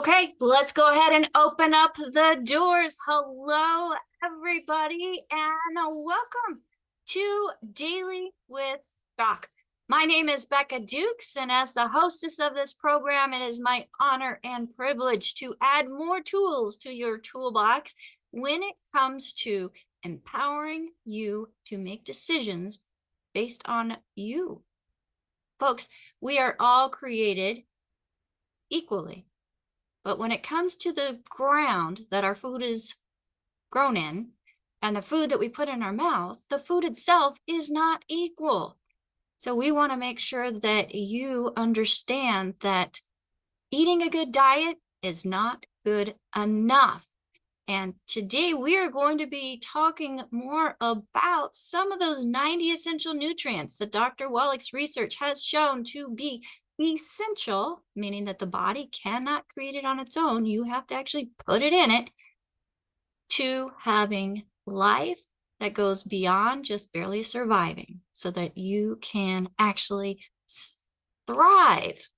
Okay, let's go ahead and open up the doors. Hello, everybody, and welcome to Daily with Doc. My name is Becca Dukes, and as the hostess of this program, it is my honor and privilege to add more tools to your toolbox when it comes to empowering you to make decisions based on you. Folks, we are all created equally. But when it comes to the ground that our food is grown in and the food that we put in our mouth, the food itself is not equal. So we want to make sure that you understand that eating a good diet is not good enough. And today we are going to be talking more about some of those 90 essential nutrients that Dr. Wallach's research has shown to be essential, meaning that the body cannot create it on its own. You have to actually put it in it, to having life that goes beyond just barely surviving so that you can actually thrive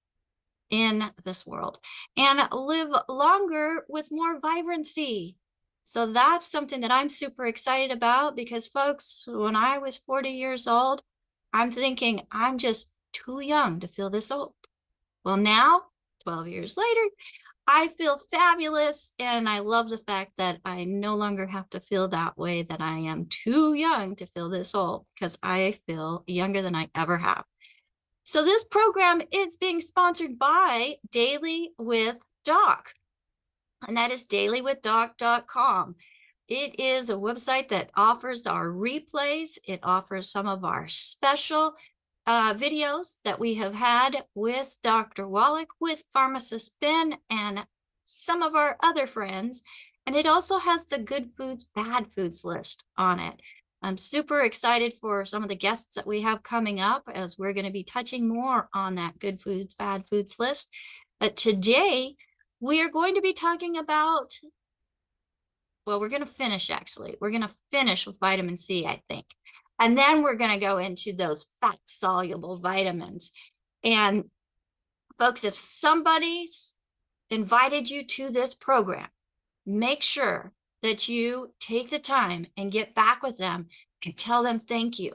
in this world and live longer with more vibrancy. So that's something that I'm super excited about because, folks, when I was 40 years old, I'm thinking I'm just too young to feel this old. Well, now, 12 years later, I feel fabulous, and I love the fact that I no longer have to feel that way, that I am too young to feel this old, because I feel younger than I ever have. So this program is being sponsored by Daily with Doc, and that is DailywithDoc.com. It is a website that offers our replays. It offers some of our special videos that we have had with Dr. Wallach, with pharmacist Ben, and some of our other friends. And it also has the good foods, bad foods list on it. I'm super excited for some of the guests that we have coming up, as we're going to be touching more on that good foods, bad foods list. But today we are going to be talking about, well, we're going to finish actually. We're going to finish with vitamin C, I think. And then we're going to go into those fat-soluble vitamins. And folks, if somebody's invited you to this program, make sure that you take the time and get back with them and tell them thank you.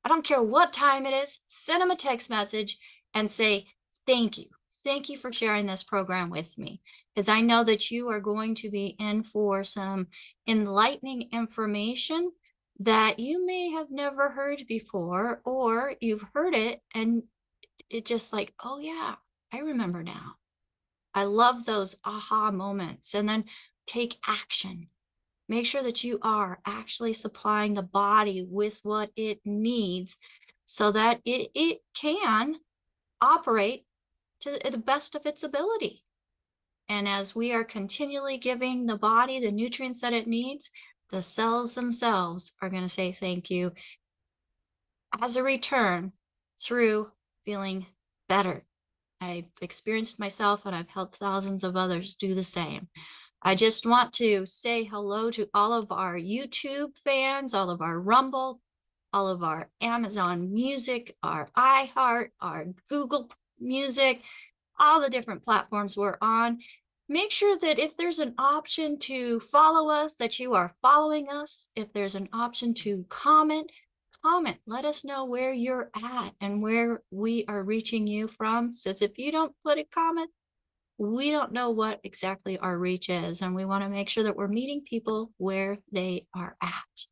I don't care what time it is, send them a text message and say thank you. Thank you for sharing this program with me, because I know that you are going to be in for some enlightening information that you may have never heard before, or you've heard it and it just like, oh yeah, I remember now. I love those aha moments. And then take action. Make sure that you are actually supplying the body with what it needs so that it can operate to the best of its ability. And as we are continually giving the body the nutrients that it needs, the cells themselves are going to say thank you as a return through feeling better. I've experienced myself, and I've helped thousands of others do the same. I just want to say hello to all of our YouTube fans, all of our Rumble, all of our Amazon Music, our iHeart, our Google Music, all the different platforms we're on. Make sure that if there's an option to follow us, that you are following us. If there's an option to comment, let us know where you're at and where we are reaching you from. Says if you don't put a comment, we don't know what exactly our reach is, and we want to make sure that we're meeting people where they are at.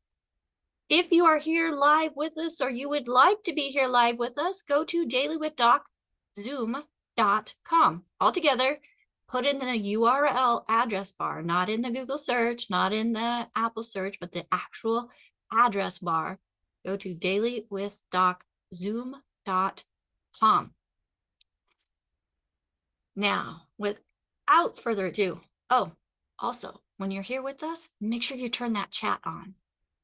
If you are here live with us, or you would like to be here live with us, go to DailywithDocZoom.com. All together, put in the URL address bar, not in the Google search, not in the Apple search, but the actual address bar. Go to DailywithDocZoom.com. Now, without further ado, also, when you're here with us, make sure you turn that chat on,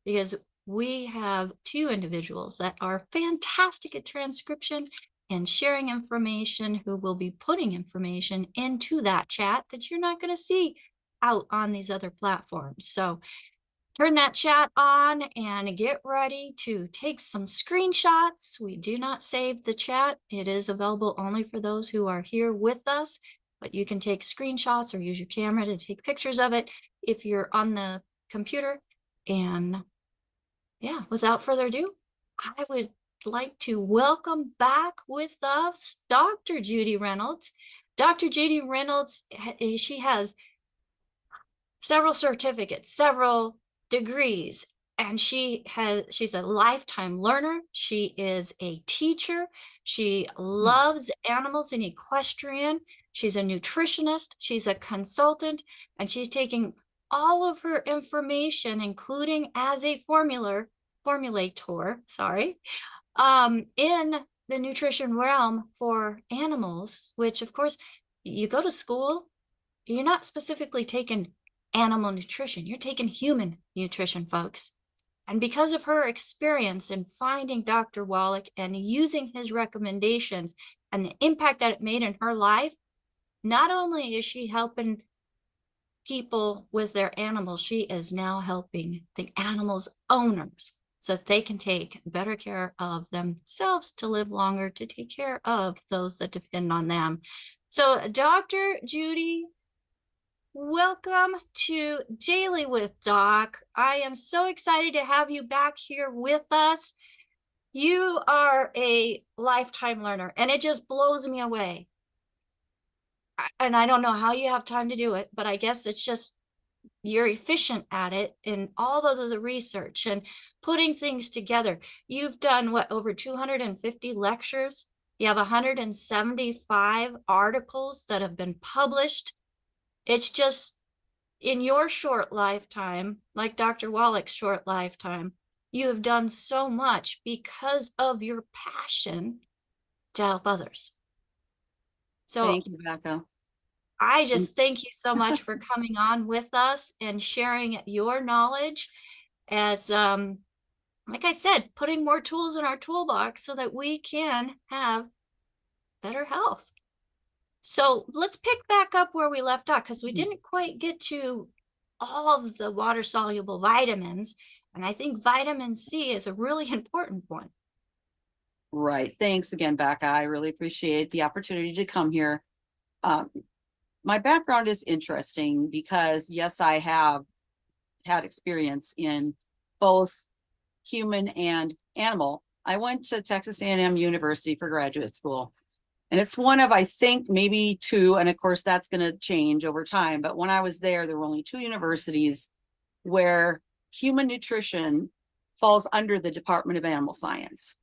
because we have two individuals that are fantastic at transcription and sharing information, who will be putting information into that chat that you're not going to see out on these other platforms. So turn that chat on and get ready to take some screenshots. We do not save the chat. It is available only for those who are here with us. but you can take screenshots or use your camera to take pictures of it if you're on the computer. And yeah, without further ado, I would like to welcome back with us Dr. Judy Reynolds. Dr. Judy Reynolds, she has several certificates, several degrees, and she's a lifetime learner. She is a teacher. She loves animals and equestrian. She's a nutritionist. She's a consultant, and she's taking all of her information, including as a formulator, in the nutrition realm for animals, which of course you go to school, you're not specifically taking animal nutrition, you're taking human nutrition, folks. And because of her experience in finding Dr. Wallach and using his recommendations and the impact that it made in her life, not only is she helping people with their animals, she is now helping the animals' owners so that they can take better care of themselves to live longer, to take care of those that depend on them. So, Dr. Judy, welcome to Daily with Doc. I am so excited to have you back here with us. You are a lifetime learner, and it just blows me away. And I don't know how you have time to do it, but I guess it's just you're efficient at it in all of the research and putting things together. You've done what, over 250 lectures? You have 175 articles that have been published. It's just, in your short lifetime, like Dr. Wallach's short lifetime, you have done so much because of your passion to help others. So thank you, Becca. I just thank you so much for coming on with us and sharing your knowledge as, like I said, putting more tools in our toolbox so that we can have better health. So let's pick back up where we left off, because we didn't quite get to all of the water-soluble vitamins. And I think vitamin C is a really important one. Right. Thanks again, Becca. I really appreciate the opportunity to come here. My background is interesting because, yes, I have had experience in both human and animal. I went to Texas A&M University for graduate school. And it's one of, I think, maybe two, and of course that's going to change over time. But when I was there were only two universities where human nutrition falls under the Department of Animal Science.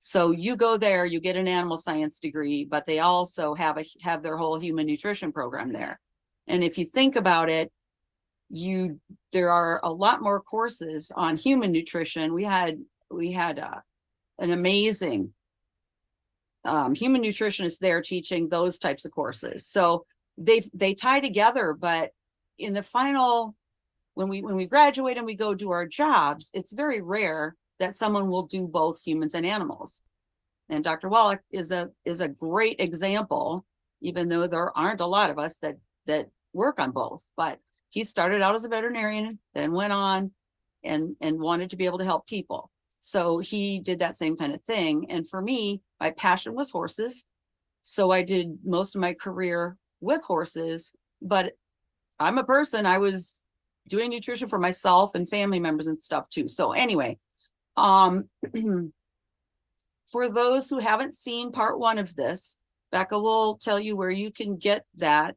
So you go there, you get an animal science degree, but they also have their whole human nutrition program there. And if you think about it, there are a lot more courses on human nutrition. We had an amazing human nutritionist there teaching those types of courses. So they tie together, but in the final, when we graduate and we go do our jobs, it's very rare that someone will do both humans and animals. And Dr. Wallach is a great example, even though there aren't a lot of us that work on both. But he started out as a veterinarian, then went on and wanted to be able to help people. So he did that same kind of thing. And for me, my passion was horses. So I did most of my career with horses, but I'm a person, I was doing nutrition for myself and family members and stuff too. So anyway, for those who haven't seen part one of this, Becca will tell you where you can get that,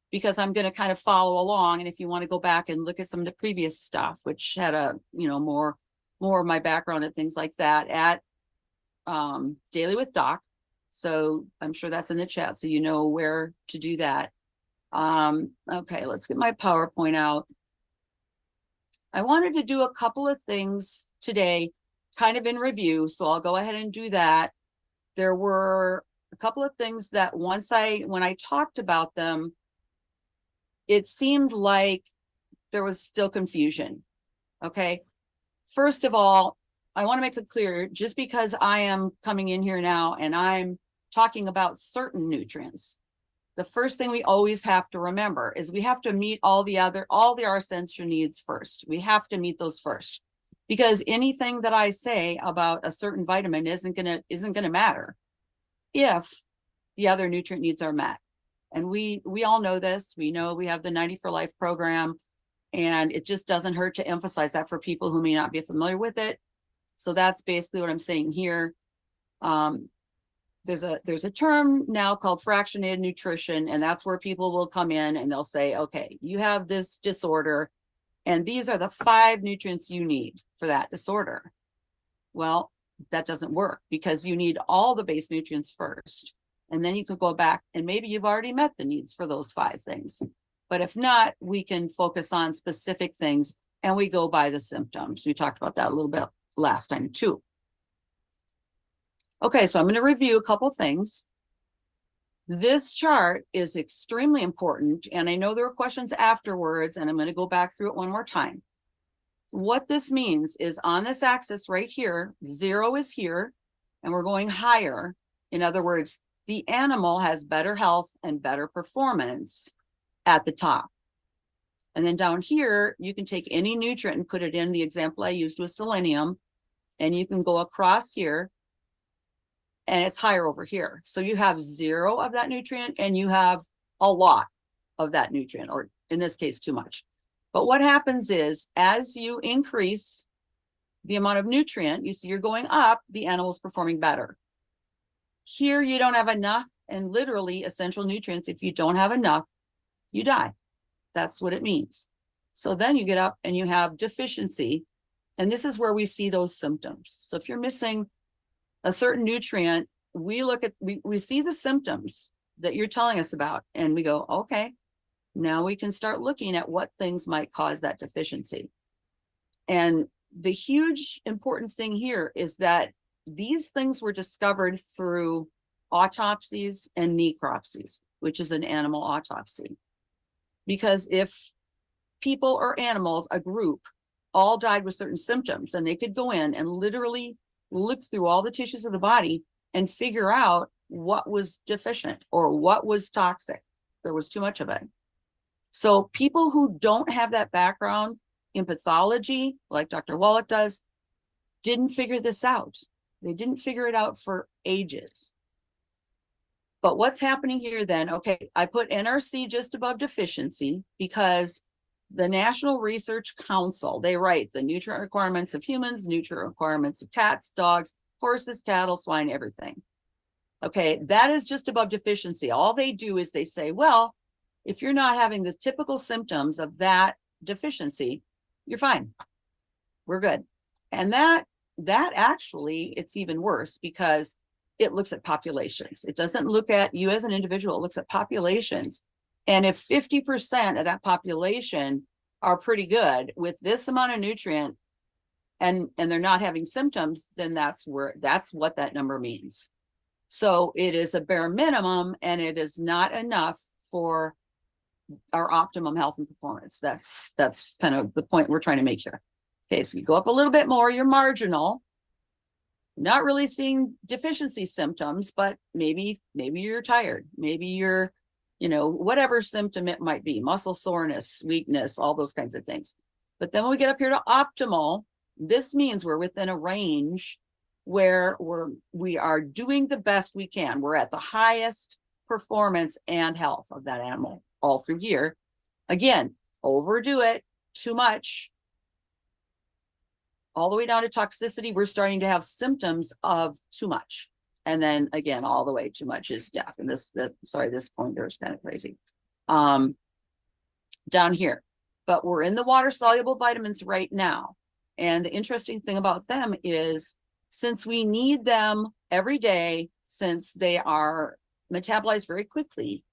because I'm going to kind of follow along. And if you want to go back and look at some of the previous stuff, which had more of my background and things like that at DailywithDoc. So I'm sure that's in the chat, so you know where to do that. Okay, let's get my PowerPoint out. I wanted to do a couple of things today, kind of in review, so I'll go ahead and do that. There were a couple of things that when I talked about them, it seemed like there was still confusion. Okay. First of all, I want to make it clear, just because I am coming in here now and I'm talking about certain nutrients, the first thing we always have to remember is we have to meet all the our essential needs first. We have to meet those first, because anything that I say about a certain vitamin isn't gonna matter if the other nutrient needs are met. And we all know this. We know we have the 90 for Life program, and it just doesn't hurt to emphasize that for people who may not be familiar with it. So that's basically what I'm saying here. There's a term now called fractionated nutrition, and that's where people will come in and they'll say, okay, you have this disorder, and these are the 5 nutrients you need for that disorder. Well, that doesn't work, because you need all the base nutrients first. And then you can go back and maybe you've already met the needs for those 5 things. But if not, we can focus on specific things and we go by the symptoms. We talked about that a little bit last time too. Okay, so I'm going to review a couple things. This chart is extremely important, and I know there were questions afterwards, and I'm going to go back through it one more time. What this means is on this axis right here, 0 is here, and we're going higher. In other words, the animal has better health and better performance at the top. And then down here, you can take any nutrient and put it in. The example I used was selenium, and you can go across here, and it's higher over here. So you have 0 of that nutrient, and you have a lot of that nutrient, or in this case, too much. But what happens is, as you increase the amount of nutrient, you see you're going up, the animal's performing better. Here, you don't have enough, and literally essential nutrients, if you don't have enough, you die. That's what it means. So then you get up and you have deficiency, and this is where we see those symptoms. So if you're missing a certain nutrient, we see the symptoms that you're telling us about, and we go, okay, now we can start looking at what things might cause that deficiency. And the huge important thing here is that these things were discovered through autopsies and necropsies, which is an animal autopsy. Because if people or animals, a group, all died with certain symptoms, and they could go in and literally look through all the tissues of the body and figure out what was deficient or what was toxic. There was too much of it. So people who don't have that background in pathology, like Dr. Wallach does, didn't figure this out. They didn't figure it out for ages. But what's happening here then? Okay, I put NRC just above deficiency because the National Research Council, they write the nutrient requirements of humans, nutrient requirements of cats, dogs, horses, cattle, swine, everything. Okay, that is just above deficiency. All they do is they say, well, if you're not having the typical symptoms of that deficiency, you're fine. We're good. And that actually, it's even worse because it looks at populations. It doesn't look at you as an individual, it looks at populations. And if 50% of that population are pretty good with this amount of nutrient and they're not having symptoms, then that's what that number means. So it is a bare minimum, and it is not enough for our optimum health and performance. That's kind of the point we're trying to make here. Okay, so you go up a little bit more, you're marginal, not really seeing deficiency symptoms, but maybe you're tired, maybe you're, whatever symptom it might be, muscle soreness, weakness, all those kinds of things. But then when we get up here to optimal, this means we're within a range where we are doing the best we can. We're at the highest performance and health of that animal all through here. Again, overdo it, too much, all the way down to toxicity, we're starting to have symptoms of too much. And then again, all the way too much is death. And this pointer is kind of crazy. Down here, but we're in the water soluble vitamins right now. And the interesting thing about them is, since we need them every day, since they are metabolized very quickly,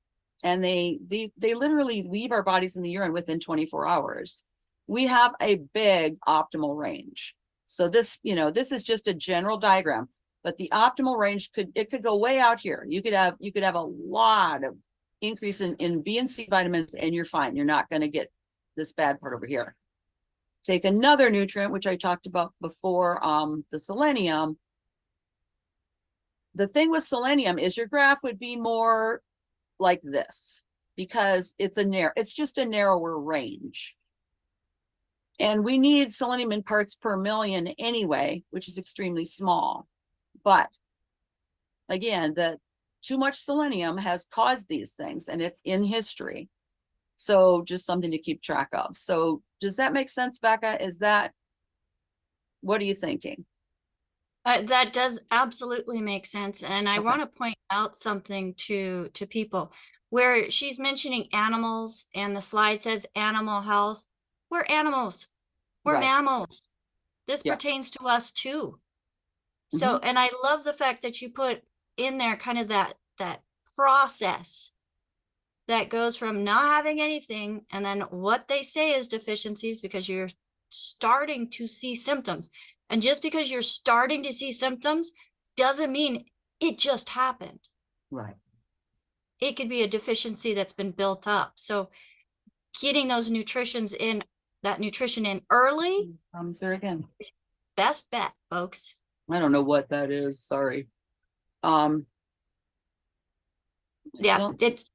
and they literally leave our bodies in the urine within 24 hours, we have a big optimal range. So this is just a general diagram, but the optimal range could go way out here. You could have a lot of increase in B and C vitamins, and you're fine. You're not going to get this bad part over here. Take another nutrient, which I talked about before, the selenium. The thing with selenium is your graph would be more like this, because it's just a narrower range. And we need selenium in parts per million anyway, which is extremely small. But again, too much selenium has caused these things, and it's in history. So just something to keep track of. So does that make sense, Becca? What are you thinking? That does absolutely make sense. And I Okay. want to point out something to people where she's mentioning animals and the slide says animal health. We're animals. We're Right. mammals. This Yeah. pertains to us too. So, and I love the fact that you put in there kind of that process that goes from not having anything and then what they say is deficiencies because you're starting to see symptoms. And just because you're starting to see symptoms doesn't mean it just happened. Right. It could be a deficiency that's been built up. So getting those nutrition in early, There again. best bet, folks. I don't know what that is. Sorry. Yeah, it's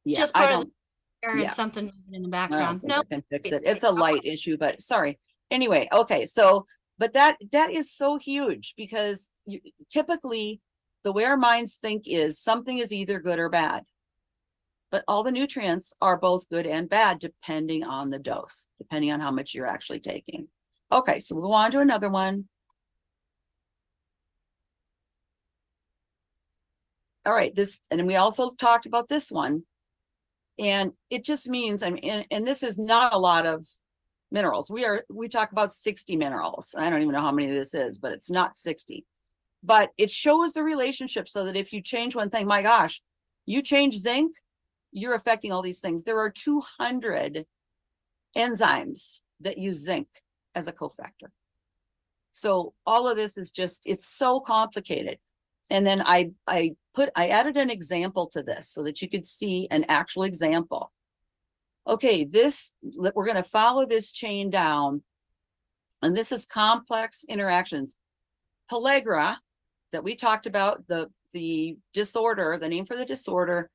just part of the air and something moving in the background. No, I can fix it. It's a Oh, light issue, but sorry. Anyway, okay. So, but that is so huge because typically the way our minds think is something is either good or bad. But all the nutrients are both good and bad depending on the dose, depending on how much you're actually taking. Okay, so we'll go on to another one. All right, and we also talked about this one. And it just means, I mean, and this is not a lot of minerals. We talk about 60 minerals. I don't even know how many this is, but it's not 60. But it shows the relationship so that if you change one thing, my gosh, you change zinc, you're affecting all these things. There are 200 enzymes that use zinc as a cofactor. So all of this is just, it's so complicated. And then I added an example to this so that you could see an actual example. Okay, we're going to follow this chain down. And this is complex interactions. Pellagra that we talked about, the disorder, the name for the disorder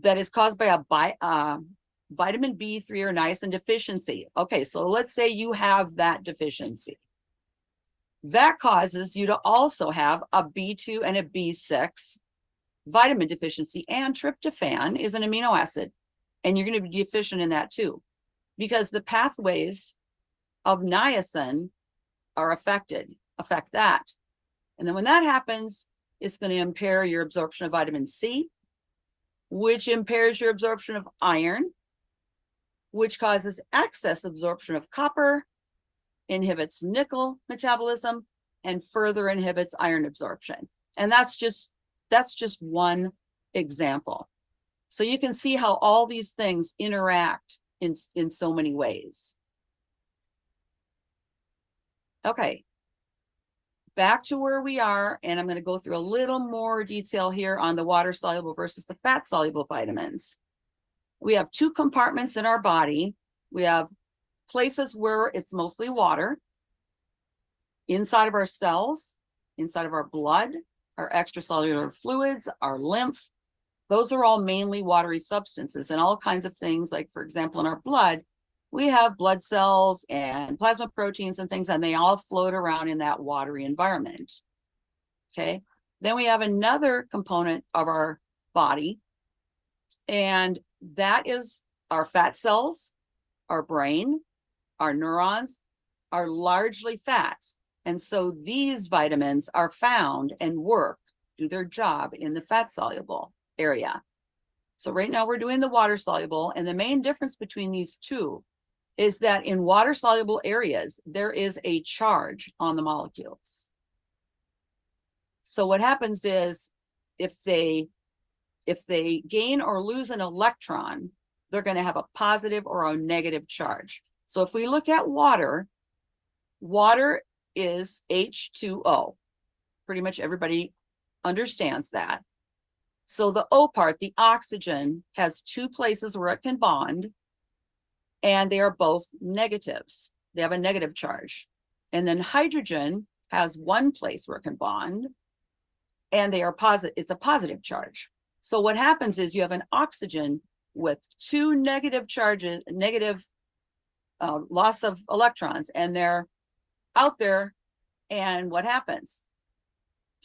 that is caused by a vitamin B3 or niacin deficiency. Okay, so let's say you have that deficiency. That causes you to also have a B2 and a B6 vitamin deficiency, and tryptophan is an amino acid, and you're going to be deficient in that too, because the pathways of niacin are affect that. And then when that happens, it's going to impair your absorption of vitamin C, which impairs your absorption of iron, which causes excess absorption of copper, inhibits nickel metabolism, and further inhibits iron absorption. And that's just one example. So you can see how all these things interact in so many ways. Okay, back to where we are, and I'm going to go through a little more detail here on the water soluble versus the fat soluble vitamins. We have two compartments in our body. We have places where it's mostly water, inside of our cells, inside of our blood, our extracellular fluids, our lymph. Those are all mainly watery substances, and all kinds of things, like, for example, in our blood, we have blood cells and plasma proteins and things, and they all float around in that watery environment. Okay. Then we have another component of our body, and that is our fat cells. Our brain, our neurons are largely fat. And so these vitamins are found and do their job in the fat soluble area. So right now we're doing the water soluble, and the main difference between these two is that in water soluble areas, there is a charge on the molecules. So what happens is if they gain or lose an electron, they're going to have a positive or a negative charge. So if we look at water is H2O. Pretty much everybody understands that. So the O part, the oxygen, has two places where it can bond, and they are both negatives. They have a negative charge. And then hydrogen has one place where it can bond, and they are positive. It's a positive charge. So what happens is you have an oxygen with two negative charges, loss of electrons, and they're out there. And what happens?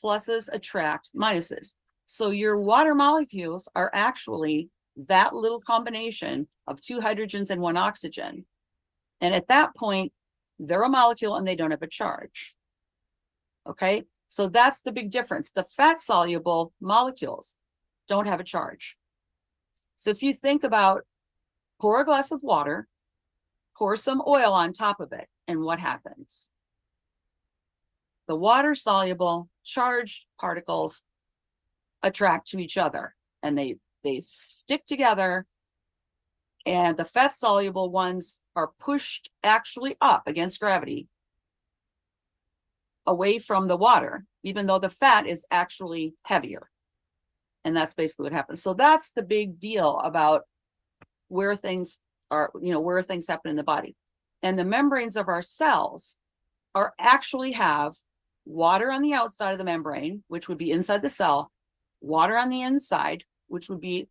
Pluses attract minuses. So your water molecules are actually that little combination of 2 hydrogens and 1 oxygen. And at that point, they're a molecule and they don't have a charge. Okay, so that's the big difference. The fat soluble molecules don't have a charge. So if you think about, pour a glass of water, pour some oil on top of it, and what happens? The water soluble charged particles attract to each other and they stick together, and the fat soluble ones are pushed actually up against gravity away from the water, even though the fat is actually heavier. And that's basically what happens. So that's the big deal about where things are, where things happen in the body. And the membranes of our cells are actually have water on the outside of the membrane, which would be inside the cell, water on the inside, which would be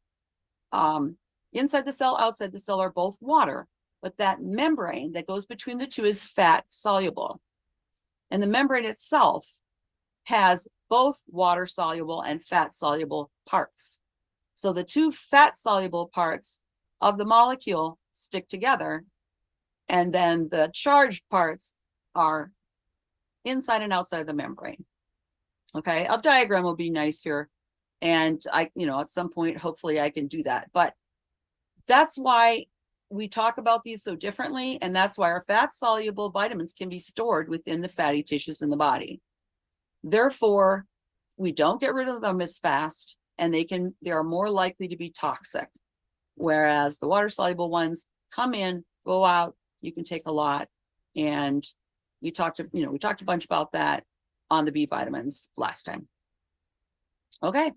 inside the cell, outside the cell are both water, but that membrane that goes between the two is fat soluble. And the membrane itself has both water soluble and fat soluble parts. So the two fat soluble parts of the molecule stick together, and then the charged parts are inside and outside the membrane. Okay, a diagram will be nice here. And at some point, hopefully I can do that. But that's why we talk about these so differently. And that's why our fat soluble vitamins can be stored within the fatty tissues in the body. Therefore, we don't get rid of them as fast, and they are more likely to be toxic. Whereas the water soluble ones come in, go out, you can take a lot. And we talked a bunch about that on the B vitamins last time. Okay.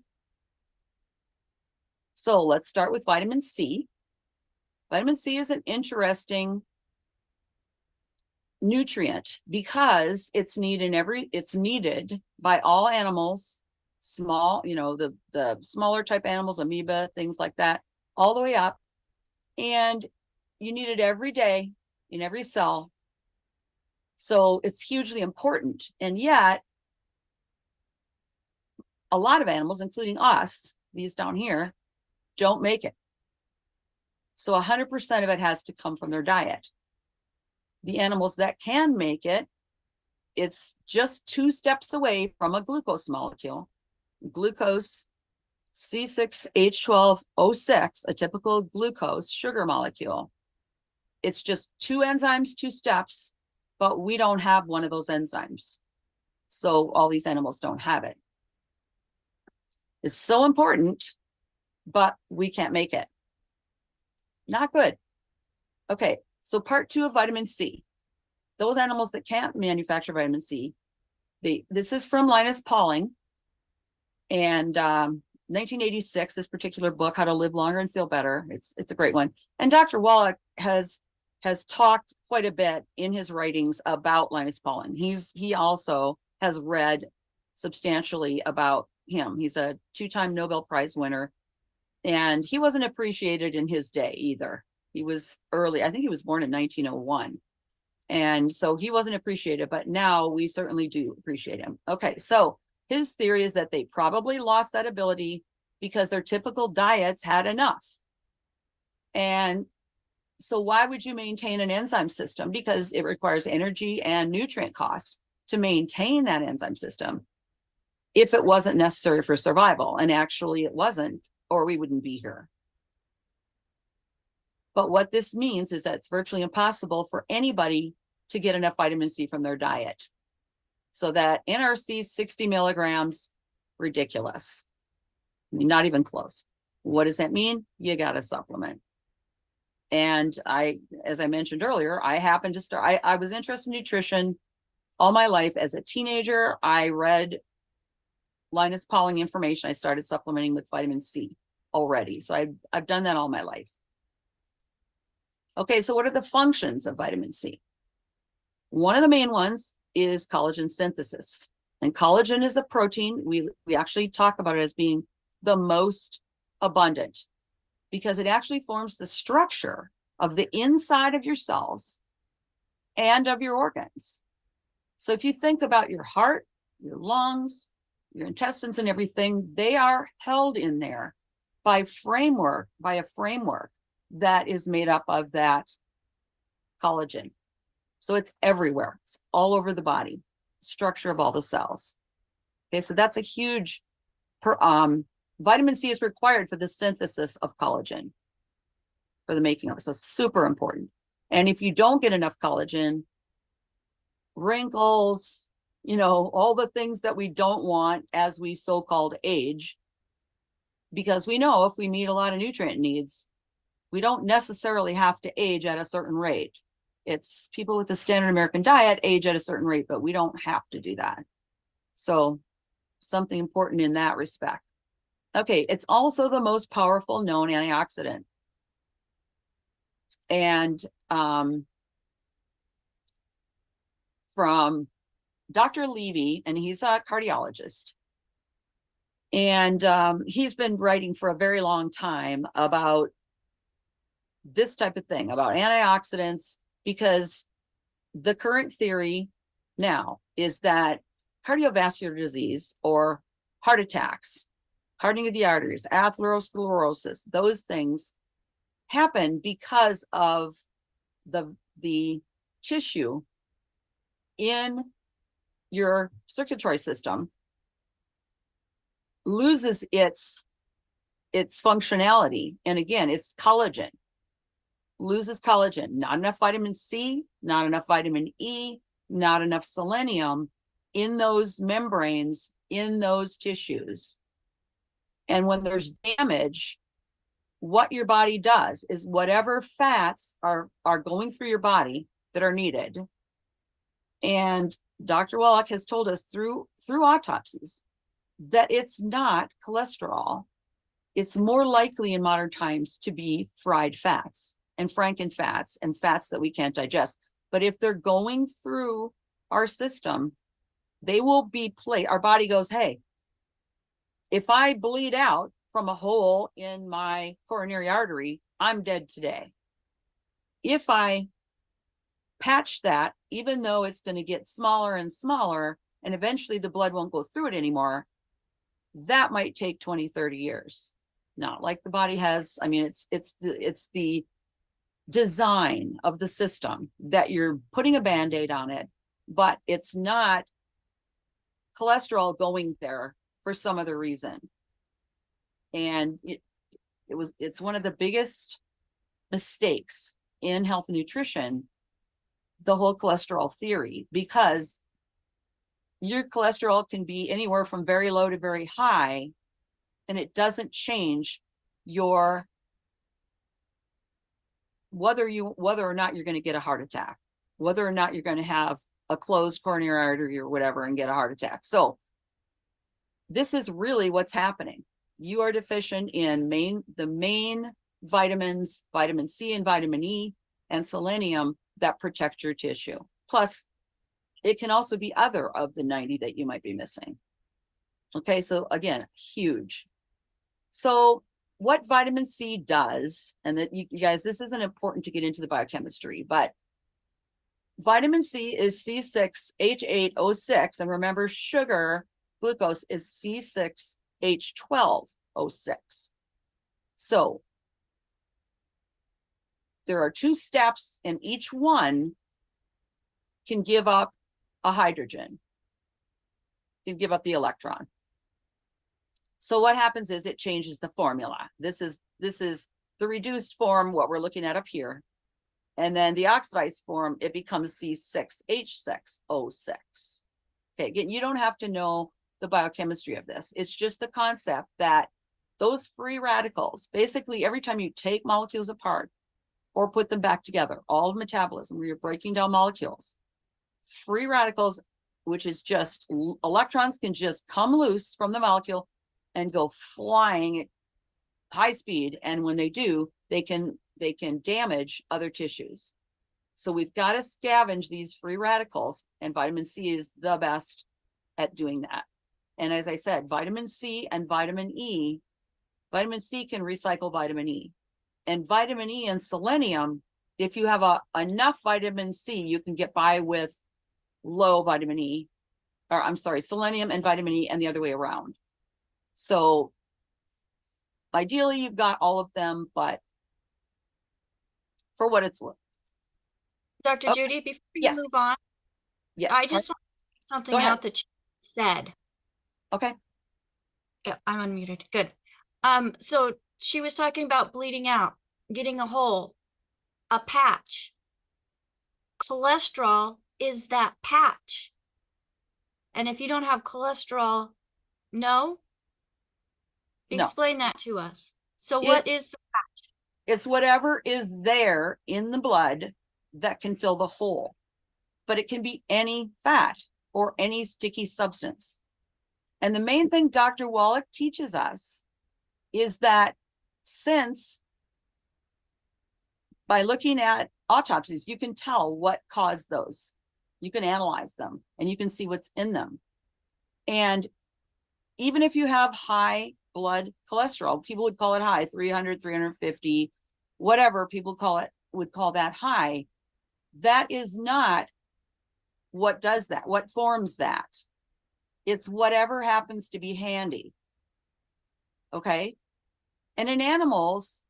So let's start with vitamin C. Vitamin C is an interesting nutrient because it's needed by all animals, small, the smaller type animals, amoeba, things like that, all the way up. And you need it every day in every cell. So it's hugely important. And yet, a lot of animals, including us, these down here, don't make it. So 100% of it has to come from their diet. The animals that can make it, it's just 2 steps away from a glucose molecule. Glucose C6H12O6, a typical glucose sugar molecule. It's just 2 enzymes, 2 steps, but we don't have one of those enzymes. So all these animals don't have it. It's so important, but we can't make it. Not good. Okay, so part 2 of vitamin C. Those animals that can't manufacture vitamin C, this is from Linus Pauling, and 1986, this particular book, How to Live Longer and Feel Better. It's a great one. And Dr. Wallach has talked quite a bit in his writings about Linus Pauling. He also has read substantially about him. He's a 2-time Nobel Prize winner, and he wasn't appreciated in his day either. He was early. I think he was born in 1901. And so he wasn't appreciated, but now we certainly do appreciate him. Okay, so his theory is that they probably lost that ability because their typical diets had enough. And so why would you maintain an enzyme system? Because it requires energy and nutrient cost to maintain that enzyme system if it wasn't necessary for survival. And actually it wasn't, or we wouldn't be here. But what this means is that it's virtually impossible for anybody to get enough vitamin C from their diet. So that NRC 60 milligrams, ridiculous. I mean, not even close. What does that mean? You got to supplement. And as I mentioned earlier, I happened to start, I was interested in nutrition all my life. As a teenager, I read Linus Pauling information. I started supplementing with vitamin C already. So I've done that all my life. Okay, so what are the functions of vitamin C? One of the main ones is collagen synthesis. And collagen is a protein. We actually talk about it as being the most abundant because it actually forms the structure of the inside of your cells and of your organs. So if you think about your heart, your lungs, your intestines and everything, they are held in there by a framework that is made up of that collagen. So it's everywhere. It's all over the body, structure of all the cells. Okay, so that's a huge, vitamin C is required for the synthesis of collagen, for the making of it. So it's super important. And if you don't get enough collagen, wrinkles, you know, all the things that we don't want as we so-called age, because we know if we meet a lot of nutrient needs, we don't necessarily have to age at a certain rate. It's people with the standard American diet age at a certain rate, but we don't have to do that. So something important in that respect. Okay, it's also the most powerful known antioxidant. And from Dr. Levy, and he's a cardiologist, and he's been writing for a very long time about this type of thing, about antioxidants, because the current theory now is that cardiovascular disease or heart attacks, hardening of the arteries, atherosclerosis, those things happen because of the tissue in your circulatory system loses its functionality. And again, it's collagen, loses collagen, not enough vitamin C, not enough vitamin E, not enough selenium in those membranes, in those tissues. And when there's damage, what your body does is whatever fats are going through your body that are needed. And Dr. Wallach has told us through autopsies that it's not cholesterol. It's more likely in modern times to be fried fats and franken fats and fats that we can't digest. But if they're going through our system, they will be our body goes, hey, if I bleed out from a hole in my coronary artery, I'm dead today. If I patch that, even though it's going to get smaller and smaller, and eventually the blood won't go through it anymore, that might take 20, 30 years. Not like the body has, I mean, it's the design of the system that you're putting a Band-Aid on it, but it's not cholesterol going there for some other reason. And it's one of the biggest mistakes in health and nutrition, the whole cholesterol theory, because your cholesterol can be anywhere from very low to very high, and it doesn't change your whether or not you're going to get a heart attack, whether or not you're going to have a closed coronary artery or whatever and get a heart attack. So this is really what's happening. You are deficient in the main vitamins, vitamin C and vitamin E and selenium that protect your tissue. Plus, it can also be other of the 90 that you might be missing. Okay, so again, huge. So what vitamin C does, and that you guys, this isn't important to get into the biochemistry, but vitamin C is C6H8O6, and remember, sugar, glucose is C6H12O6. So there are two steps, and each one can give up a hydrogen, can give up the electron. So what happens is it changes the formula. This is the reduced form, what we're looking at up here. And then the oxidized form, it becomes C6H6O6. Okay, again, you don't have to know the biochemistry of this. It's just the concept that those free radicals, basically every time you take molecules apart or put them back together, all of metabolism, where you're breaking down molecules, free radicals, which is just electrons, can just come loose from the molecule and go flying at high speed. And when they do, they can damage other tissues. So we've got to scavenge these free radicals, and vitamin C is the best at doing that. And as I said, vitamin C and vitamin E, vitamin C can recycle vitamin E. And vitamin E and selenium, if you have enough vitamin C, you can get by with low vitamin E, or I'm sorry, selenium and vitamin E and the other way around. So ideally you've got all of them, but for what it's worth. Dr. Okay. Judy, before you Yes. move on, Yes. I just want to point Go something ahead. out that you said. Okay. Yeah, I'm unmuted. Good. So she was talking about bleeding out, getting a hole, a patch. Cholesterol is that patch. And if you don't have cholesterol, no? No. Explain that to us. So what is the patch? It's whatever is there in the blood that can fill the hole, but it can be any fat or any sticky substance. And the main thing Dr. Wallach teaches us is that since by looking at autopsies, you can tell what caused those. You can analyze them and you can see what's in them. And even if you have high blood cholesterol, people would call it high, 300, 350, whatever people call it, would call that high. That is not what does that, what forms that. It's whatever happens to be handy. Okay. And in animals,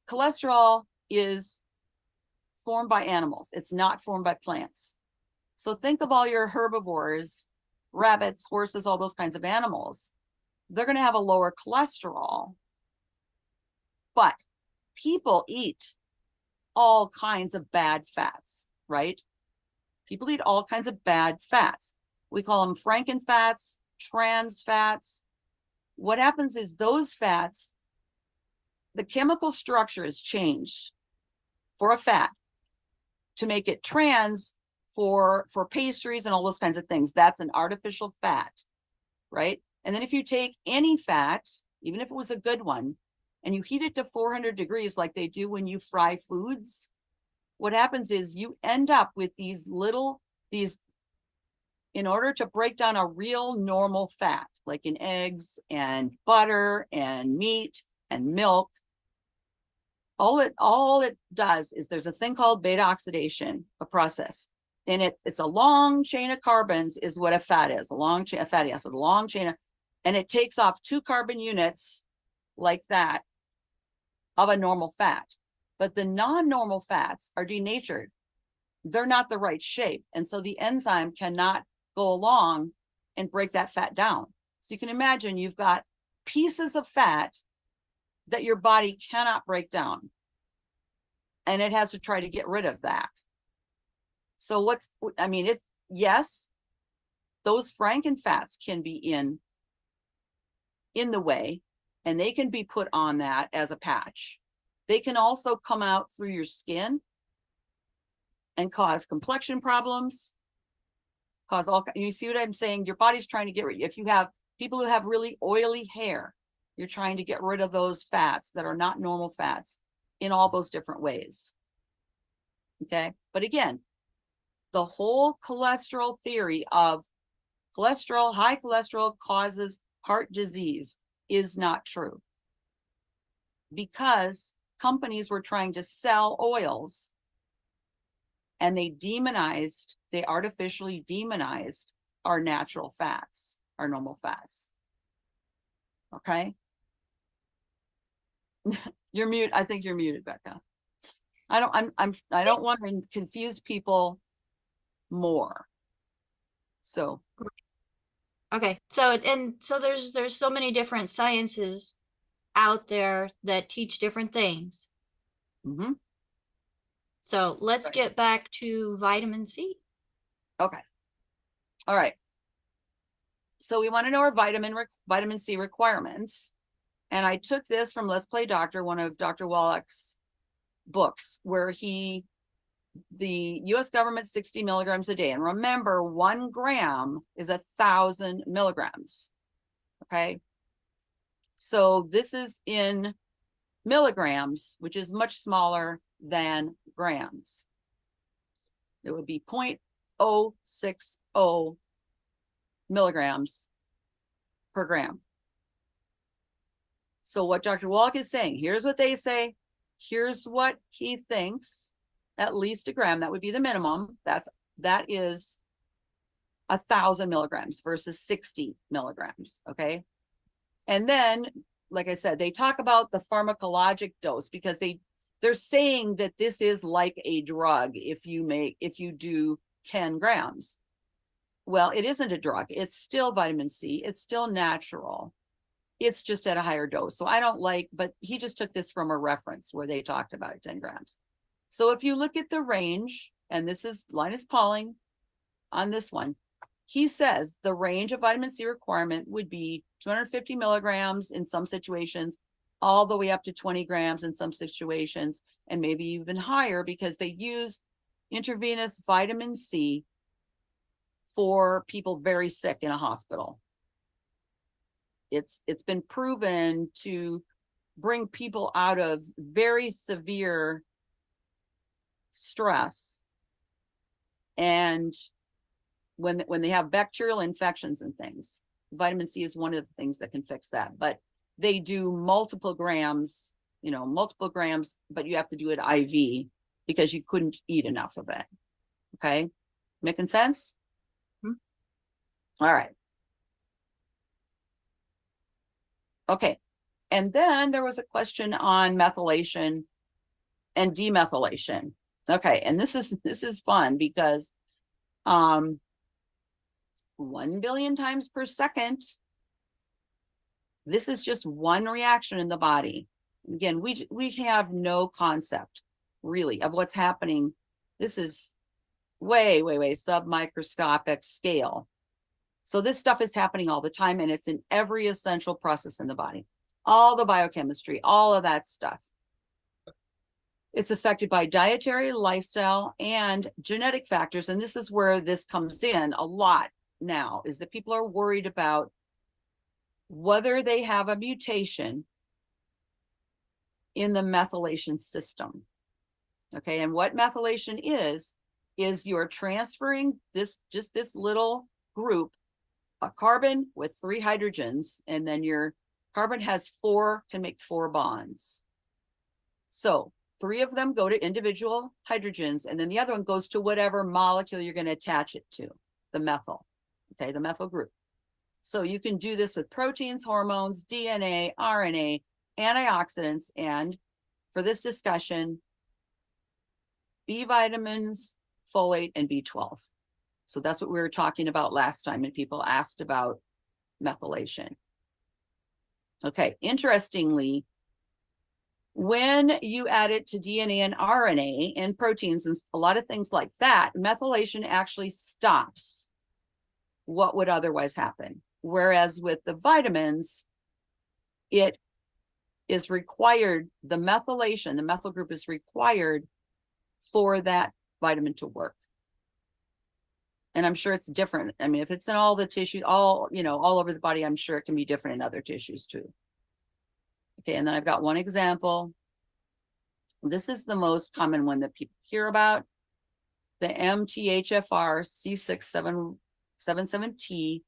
cholesterol is formed by animals. It's not formed by plants. So think of all your herbivores, rabbits, horses, all those kinds of animals. They're going to have a lower cholesterol. But people eat all kinds of bad fats, right? People eat all kinds of bad fats. We call them frankenfats, trans fats. What happens is those fats, the chemical structure is changed for a fat to make it trans for pastries and all those kinds of things. That's an artificial fat, right? And then if you take any fat, even if it was a good one, and you heat it to 400 degrees like they do when you fry foods, what happens is you end up with these in order to break down a real normal fat, like in eggs and butter and meat and milk, all it does is there's a thing called beta oxidation, a process. And it's a long chain of carbons is what a fat is, a fatty acid, a long chain and it takes off 2 carbon units like that of a normal fat. But the non-normal fats are denatured. They're not the right shape. And so the enzyme cannot go along and break that fat down. So you can imagine you've got pieces of fat that your body cannot break down. And it has to try to get rid of that. So yes, those frankenfats can be in the way, and they can be put on that as a patch. They can also come out through your skin and cause complexion problems, you see what I'm saying? Your body's trying to get rid. If you have people who have really oily hair, you're trying to get rid of those fats that are not normal fats in all those different ways. Okay. But again, the whole cholesterol theory of high cholesterol causes heart disease is not true, because companies were trying to sell oils and they artificially demonized our natural fats, our normal fats. Okay. You're mute. I think you're muted, Becca. I don't want to confuse people more. So. Okay. So there's so many different sciences out there that teach different things. Mm-hmm. So let's get back to vitamin C. Okay. All right. So we want to know our vitamin C requirements. And I took this from Let's Play Doctor, one of Dr. Wallach's books, where the US government 60 milligrams a day. And remember, 1 gram is 1,000 milligrams. Okay. So this is in milligrams, which is much smaller than grams. It would be 0.060 milligrams per gram. So what Dr. Wallach is saying, here's what they say, here's what he thinks, at least a gram, that would be the minimum. That is 1,000 milligrams versus 60 milligrams. Okay. And then, like I said, they talk about the pharmacologic dose because they're saying that this is like a drug if you do 10 grams. Well, it isn't a drug. It's still vitamin C. It's still natural. It's just at a higher dose. So I don't like, but he just took this from a reference where they talked about 10 grams. So if you look at the range, and this is Linus Pauling on this one, he says the range of vitamin C requirement would be 250 milligrams in some situations, all the way up to 20 grams in some situations, and maybe even higher because they use intravenous vitamin C for people very sick in a hospital. It's been proven to bring people out of very severe stress, and when they have bacterial infections and things, vitamin C is one of the things that can fix that. But they do multiple grams, but you have to do it IV because you couldn't eat enough of it. Okay, making sense? All right. Okay, and then there was a question on methylation and demethylation. Okay, and this is fun because 1 billion times per second, this is just one reaction in the body. Again, we have no concept really of what's happening. This is way submicroscopic scale. So this stuff is happening all the time, and it's in every essential process in the body, all the biochemistry, all of that stuff. It's affected by dietary, lifestyle, and genetic factors. And this is where this comes in a lot now, is that people are worried about whether they have a mutation in the methylation system. Okay, and what methylation is you're transferring this little group, a carbon with 3 hydrogens, and then your carbon can make 4 bonds. So 3 of them go to individual hydrogens, and then the other one goes to whatever molecule you're going to attach it to, the methyl, okay, the methyl group. So you can do this with proteins, hormones, DNA, RNA, antioxidants, and for this discussion, B vitamins, folate, and B12. So that's what we were talking about last time, and people asked about methylation. Okay, interestingly, when you add it to DNA and RNA and proteins and a lot of things like that, methylation actually stops what would otherwise happen. Whereas with the vitamins, it is required, the methylation, the methyl group is required for that vitamin to work. And I'm sure it's different. I mean, if it's in all the tissues, all over the body, I'm sure it can be different in other tissues too. Okay, and then I've got one example. This is the most common one that people hear about, the MTHFR C677T.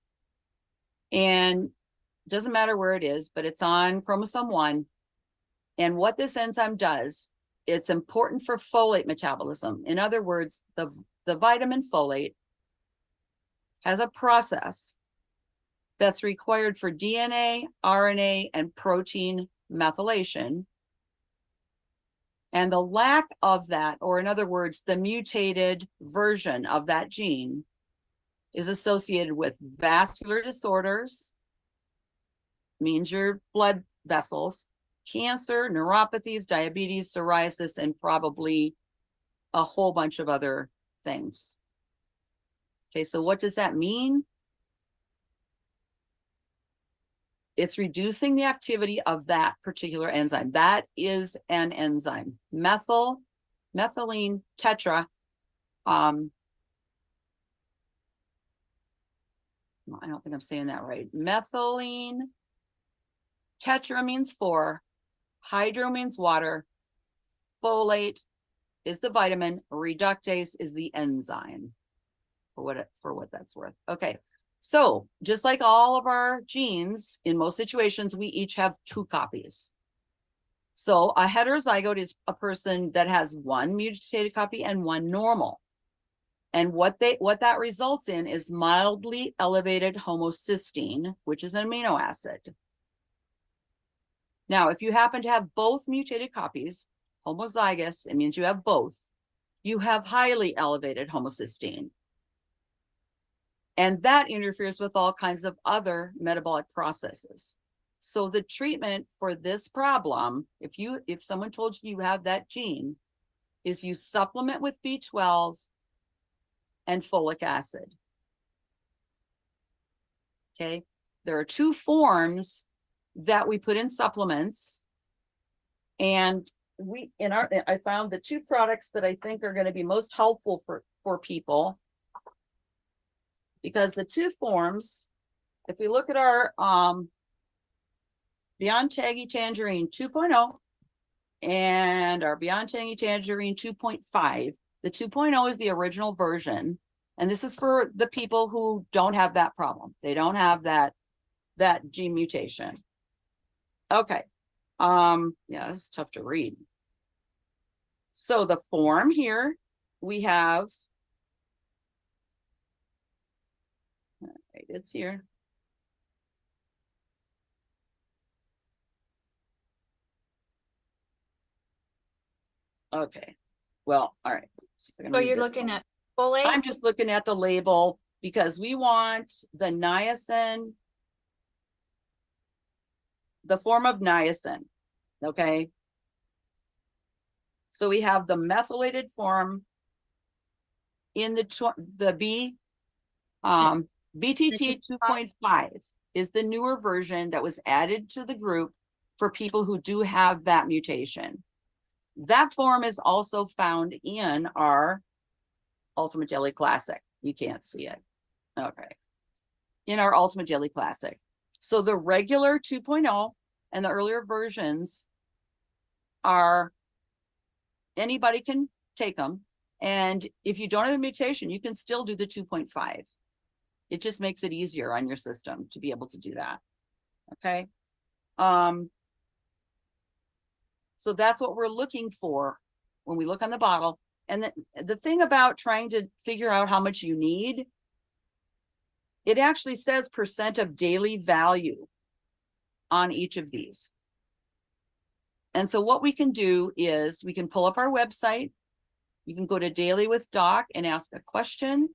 And it doesn't matter where it is, but it's on chromosome 1. And what this enzyme does, it's important for folate metabolism. In other words, the vitamin folate has a process that's required for DNA, RNA, and protein methylation. And the lack of that, or in other words, the mutated version of that gene, is associated with vascular disorders, means your blood vessels, cancer, neuropathies, diabetes, psoriasis, and probably a whole bunch of other things. Okay, so what does that mean? It's reducing the activity of that particular enzyme. That is an enzyme. Methylene tetra. I don't think I'm saying that right. Methylene tetra means 4. Hydro means water. Folate is the vitamin. Reductase is the enzyme. For what that's worth. Okay. So just like all of our genes, in most situations, we each have 2 copies. So a heterozygote is a person that has 1 mutated copy and 1 normal. And what that results in is mildly elevated homocysteine, which is an amino acid. Now, if you happen to have both mutated copies, homozygous, it means you have both. You have highly elevated homocysteine. And that interferes with all kinds of other metabolic processes. So the treatment for this problem, if someone told you you have that gene, is you supplement with B12 and folic acid. Okay, there are two forms that we put in supplements, and I found the two products that I think are going to be most helpful for people, because the two forms, if we look at our Beyond Tangy Tangerine 2.0 and our Beyond Tangy Tangerine 2.5, the 2.0 is the original version, and this is for the people who don't have that problem. They don't have that gene mutation. Okay. Yeah, this is tough to read. So the form here, we have, all right, it's here. Okay. Well, all right. So you're looking at folate? I'm just looking at the label because we want the niacin, the form of niacin. Okay. So we have the methylated form in the BTT 2.5 is the newer version that was added to the group for people who do have that mutation. That form is also found in our Ultimate Jelly Classic. You can't see it. Okay. In our Ultimate Jelly Classic. So the regular 2.0 and the earlier versions are, anybody can take them. And if you don't have a mutation, you can still do the 2.5. It just makes it easier on your system to be able to do that. Okay. So that's what we're looking for when we look on the bottle. And the thing about trying to figure out how much you need, it actually says % of daily value on each of these. And so what we can do is we can pull up our website. You can go to DailywithDoc and ask a question.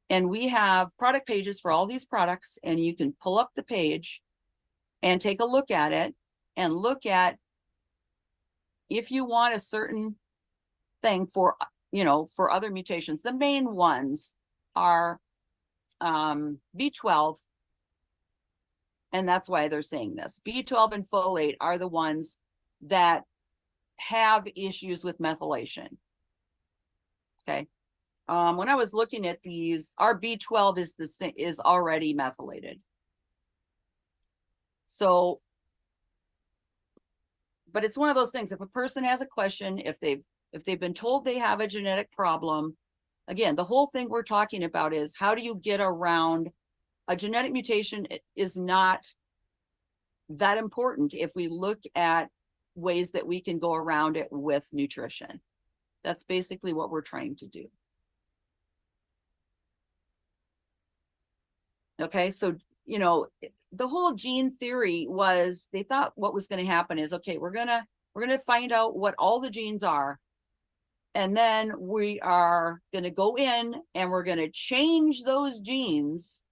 And we have product pages for all these products, and you can pull up the page and take a look at it and look at if you want a certain thing for, for other mutations. The main ones are B12, and that's why they're saying this. B12 and folate are the ones that have issues with methylation. Okay. When I was looking at these, our B12 is already methylated. So, but it's one of those things. If a person has a question, if they've been told they have a genetic problem, again, the whole thing we're talking about is how do you get around a genetic mutation? It is not that important if we look at ways that we can go around it with nutrition. That's basically what we're trying to do. Okay, so the whole gene theory was, they thought what was going to happen is, okay, we're gonna find out what all the genes are, and then we are going to go in and we're going to change those genes,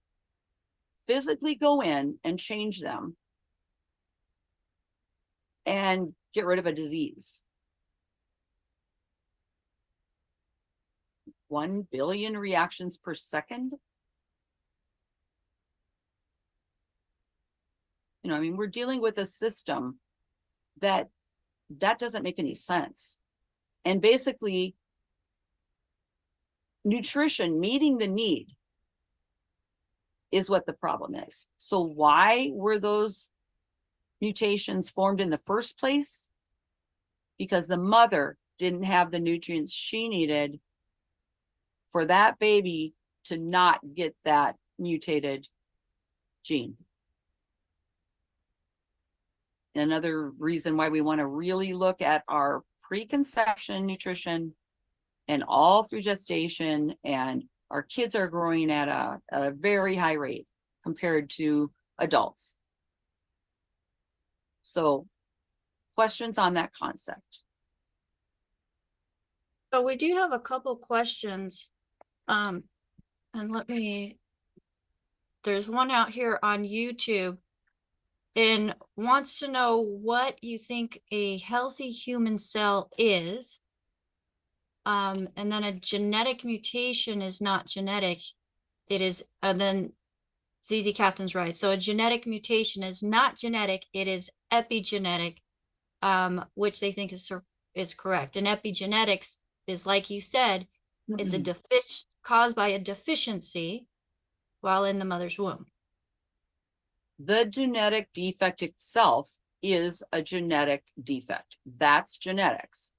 physically go in and change them and get rid of a disease. 1 billion reactions per second. I mean, we're dealing with a system that doesn't make any sense. And basically, nutrition, meeting the need, is what the problem is. So why were those mutations formed in the first place? Because the mother didn't have the nutrients she needed for that baby to not get that mutated gene. Another reason why we want to really look at our preconception nutrition and all through gestation, and our kids are growing at a very high rate compared to adults. So questions on that concept? So we do have a couple questions. And there's one out here on YouTube and wants to know what you think a healthy human cell is. And then a genetic mutation is not genetic. It is, and then ZZ Captain's right. So a genetic mutation is not genetic. It is epigenetic, which they think is correct. And epigenetics is, like you said, is a caused by a deficiency while in the mother's womb. The genetic defect itself is a genetic defect. That's genetics.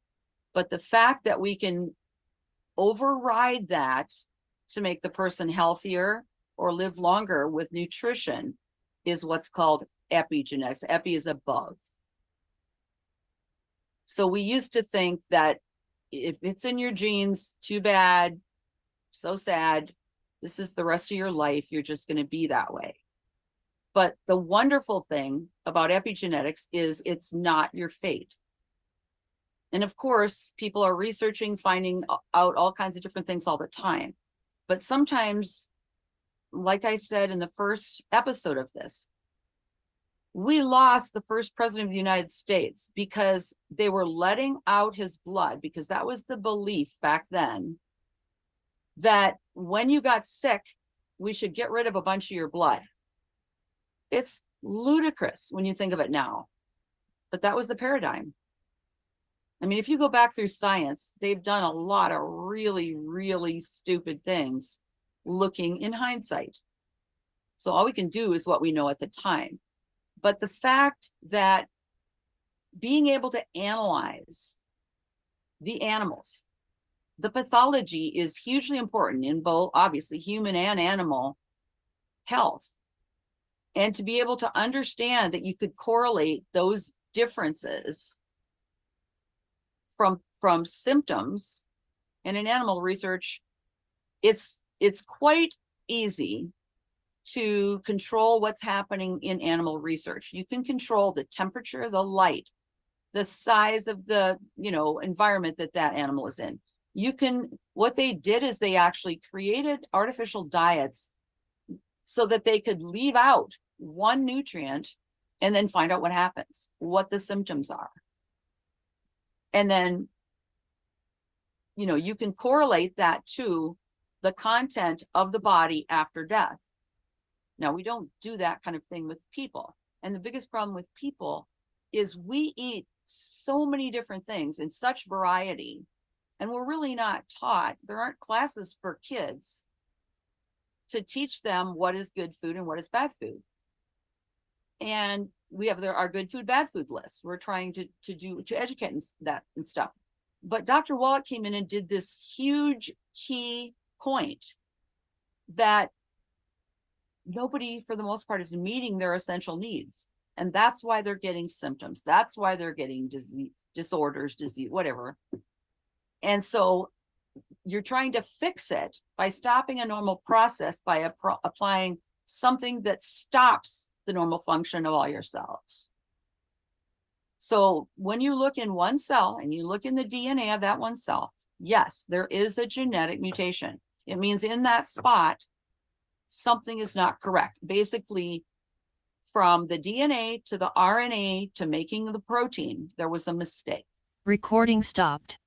But the fact that we can override that to make the person healthier or live longer with nutrition is what's called epigenetics. Epi is above. So we used to think that if it's in your genes, too bad, so sad, this is the rest of your life, you're just going to be that way. But the wonderful thing about epigenetics is it's not your fate. And of course, people are researching, finding out all kinds of different things all the time. But sometimes, like I said in the first episode of this, we lost the first president of the United States because they were letting out his blood, because that was the belief back then, that when you got sick, we should get rid of a bunch of your blood. It's ludicrous when you think of it now, but that was the paradigm. I mean, if you go back through science, they've done a lot of really, really stupid things looking in hindsight. So all we can do is what we know at the time. But the fact that being able to analyze the animals, the pathology is hugely important in both, obviously, human and animal health. And to be able to understand that you could correlate those differences from symptoms, and in animal research, it's quite easy to control what's happening in animal research. You can control the temperature, the light, the size of the, environment that animal is in. What they did is they actually created artificial diets so that they could leave out one nutrient and then find out what happens, what the symptoms are. And then, you can correlate that to the content of the body after death. Now, we don't do that kind of thing with people. And the biggest problem with people is we eat so many different things in such variety, and we're really not taught. There aren't classes for kids to teach them what is good food and what is bad food. And we have our good food, bad food lists. We're trying to educate that and stuff. But Dr. Wallach came in and did this huge key point that nobody, for the most part, is meeting their essential needs. And that's why they're getting symptoms. That's why they're getting disorders, disease, whatever. And so you're trying to fix it by stopping a normal process by applying something that stops the normal function of all your cells. So when you look in one cell and you look in the DNA of that one cell, yes, there is a genetic mutation. It means in that spot, something is not correct. Basically, from the DNA to the RNA to making the protein, there was a mistake. Recording stopped.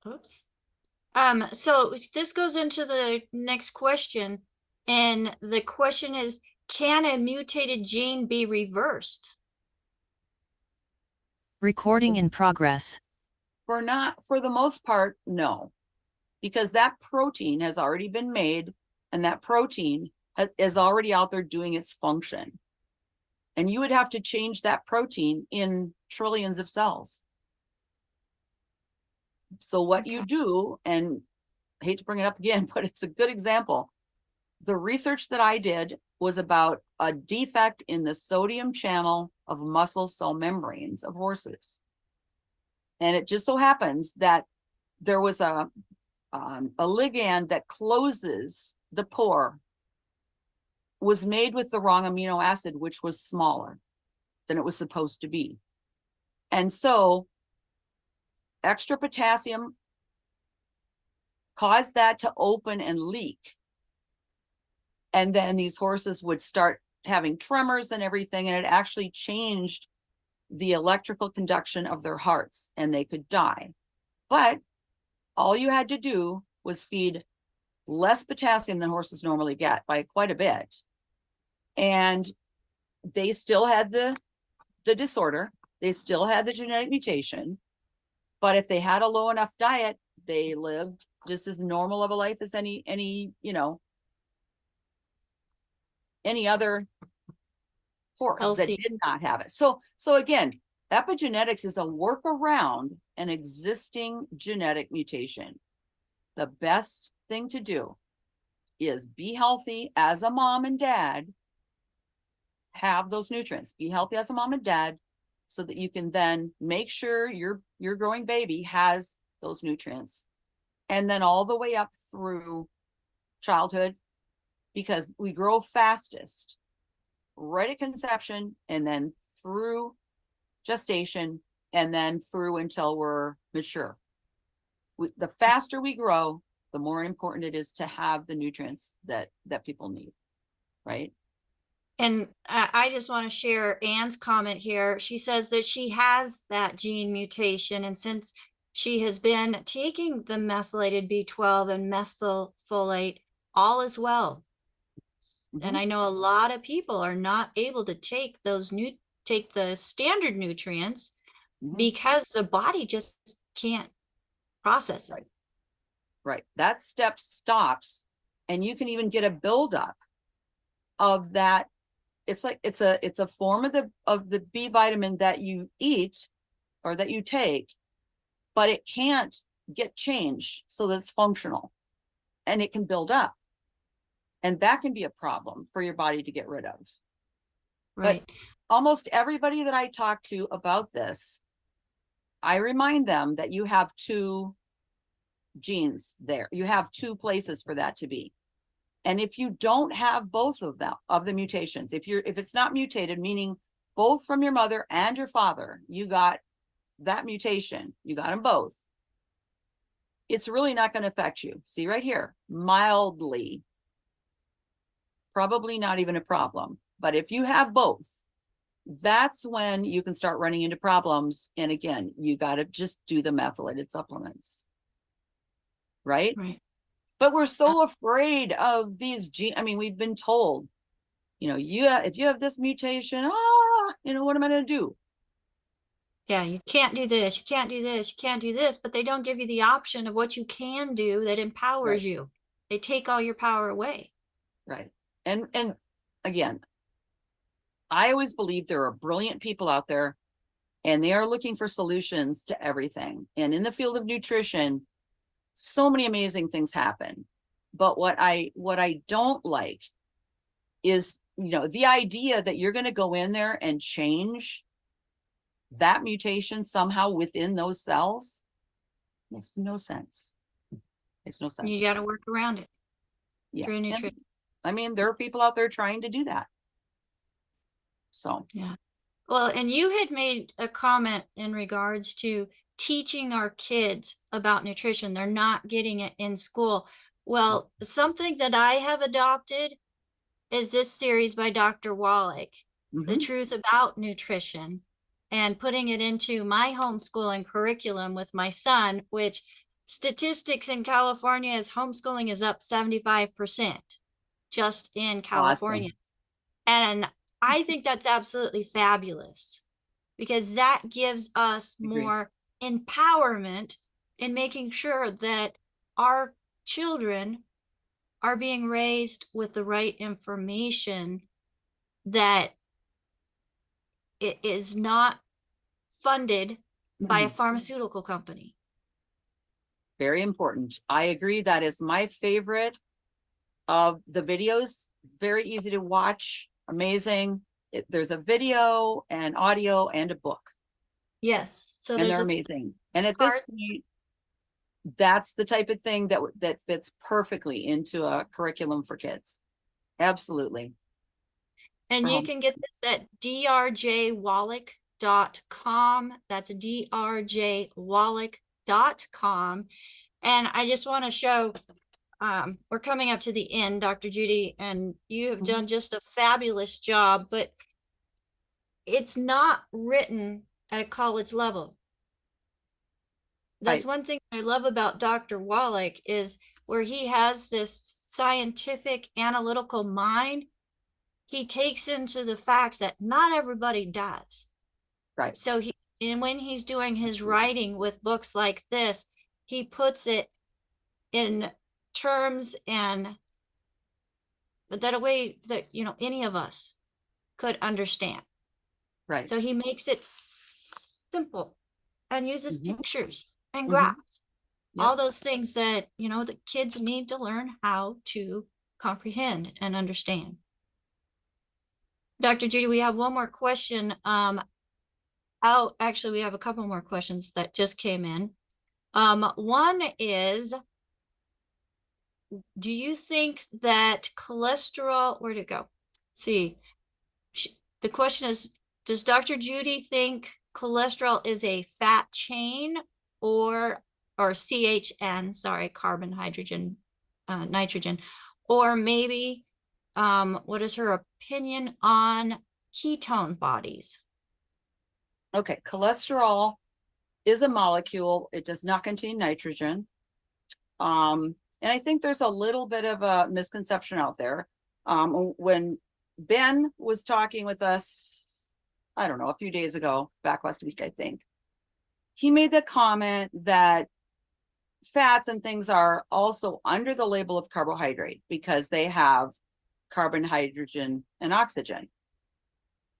Oops. So this goes into the next question. And the question is, can a mutated gene be reversed? Recording in progress. For the most part, no. Because that protein has already been made, and that protein is already out there doing its function. And you would have to change that protein in trillions of cells. So what you do, and I hate to bring it up again, but it's a good example. The research that I did was about a defect in the sodium channel of muscle cell membranes of horses. And it just so happens that there was a ligand that closes the pore was made with the wrong amino acid, which was smaller than it was supposed to be. And so extra potassium caused that to open and leak. And then these horses would start having tremors and everything, and it actually changed the electrical conduction of their hearts, and they could die. But all you had to do was feed less potassium than horses normally get by quite a bit. And they still had the disorder. They still had the genetic mutation. But if they had a low enough diet, they lived just as normal of a life as any other horse Healthy. that did not have it. So again, epigenetics is a workaround an existing genetic mutation. The best thing to do is be healthy as a mom and dad, have those nutrients, be healthy as a mom and dad, so that you can then make sure your growing baby has those nutrients. And then all the way up through childhood, because we grow fastest right at conception, and then through gestation, and then through until we're mature. The faster we grow, the more important it is to have the nutrients that people need, right? And I just want to share Anne's comment here. She says that she has that gene mutation, and since she has been taking the methylated B12 and methylfolate, all is well. And I know a lot of people are not able to take the standard nutrients because the body just can't process it. Right. That step stops, and you can even get a buildup of that. It's like it's a form of the B vitamin that you eat or that you take, but it can't get changed so that it's functional, and it can build up. And that can be a problem for your body to get rid of. Right. But almost everybody that I talk to about this, I remind them that you have two genes there. You have two places for that to be. And if you don't have both of them, of the mutations, if it's not mutated, meaning both from your mother and your father, you got that mutation, you got them both, it's really not going to affect you. See right here, mildly, probably not even a problem. But if you have both, that's when you can start running into problems. And again, you got to just do the methylated supplements. Right? Right. But we're so afraid of these genes. I mean, we've been told, if you have this mutation, what am I going to do? Yeah, you can't do this, you can't do this, you can't do this, but they don't give you the option of what you can do that empowers you. They take all your power away. Right. And again, I always believe there are brilliant people out there, and they are looking for solutions to everything. And in the field of nutrition, so many amazing things happen. But what I don't like is, the idea that you're going to go in there and change that mutation somehow within those cells. Makes no sense. Makes no sense. You got to work around it. Yeah. Through nutrition. I mean, there are people out there trying to do that. So, yeah. Well, and you had made a comment in regards to teaching our kids about nutrition. They're not getting it in school. Well, something that I have adopted is this series by Dr. Wallach, The Truth About Nutrition, and putting it into my homeschooling curriculum with my son, which statistics in California is homeschooling is up 75% just in California. Awesome. And I think that's absolutely fabulous, because that gives us more empowerment in making sure that our children are being raised with the right information, that it is not funded by a pharmaceutical company. Very important. I agree. That is my favorite of the videos. Very easy to watch. Amazing. There's a video and audio and a book. Yes. So and they're amazing. And at this point, that's the type of thing that fits perfectly into a curriculum for kids. Absolutely. And you can get this at drjwallach.com. That's drjwallach.com. And I just want to show, we're coming up to the end, Dr. Judy, and you have done just a fabulous job, but it's not written at a college level. That's one thing I love about Dr. Wallach is where he has this scientific analytical mind. He takes into the fact that not everybody does. Right. So and when he's doing his writing with books like this, he puts it in terms and that a way that, any of us could understand. Right. So he makes it simple and uses pictures and graphs, all those things that, the kids need to learn how to comprehend and understand. Dr. Judy, we have one more question. Actually, we have a couple more questions that just came in. One is, do you think that cholesterol, where'd it go? See, the question is, does Dr. Judy think cholesterol is a fat chain or CHN, sorry, carbon, hydrogen, nitrogen, or maybe what is her opinion on ketone bodies? Okay, cholesterol is a molecule. It does not contain nitrogen. And I think there's a little bit of a misconception out there. When Ben was talking with us, I don't know, a few days ago, back last week, I think, he made the comment that fats and things are also under the label of carbohydrate because they have carbon, hydrogen, and oxygen.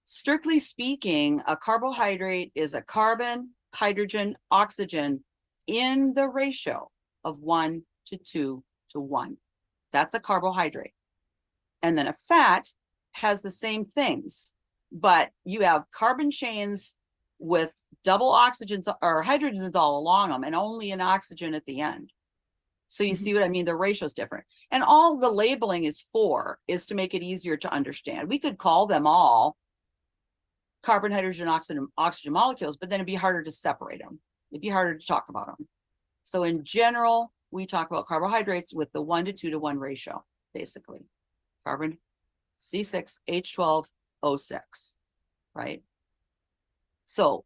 Strictly speaking, a carbohydrate is a carbon, hydrogen, oxygen in the ratio of 1 to 2 to 1. That's a carbohydrate. And then a fat has the same things, but you have carbon chains with double oxygens or hydrogens all along them and only an oxygen at the end. So you see what I mean? The ratio is different. And all the labeling is to make it easier to understand. We could call them all carbon, hydrogen, oxygen molecules, but then it'd be harder to separate them. It'd be harder to talk about them. So in general, we talk about carbohydrates with the 1 to 2 to 1 ratio, basically. Carbon, C6H12O6, right? So,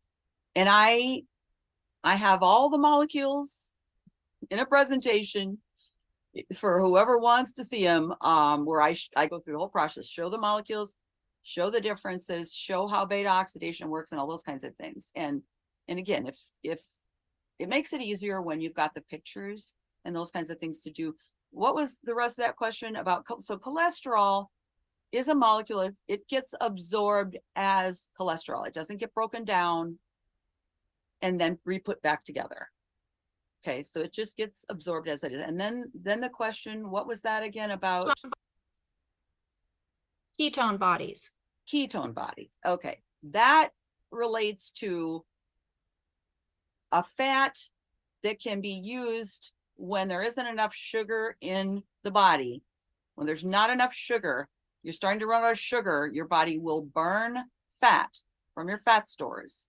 and I have all the molecules in a presentation for whoever wants to see them, where I go through the whole process, show the molecules, show the differences, show how beta oxidation works and all those kinds of things. And again, if it makes it easier when you've got the pictures and those kinds of things to do. What was the rest of that question about? So cholesterol is a molecule. It gets absorbed as cholesterol. It doesn't get broken down and then re-put back together. Okay, so it just gets absorbed as it is. And then the question, what was that again about? Ketone bodies. Ketone bodies. Okay, that relates to a fat that can be used when there isn't enough sugar in the body. When there's not enough sugar, you're starting to run out of sugar, your body will burn fat from your fat stores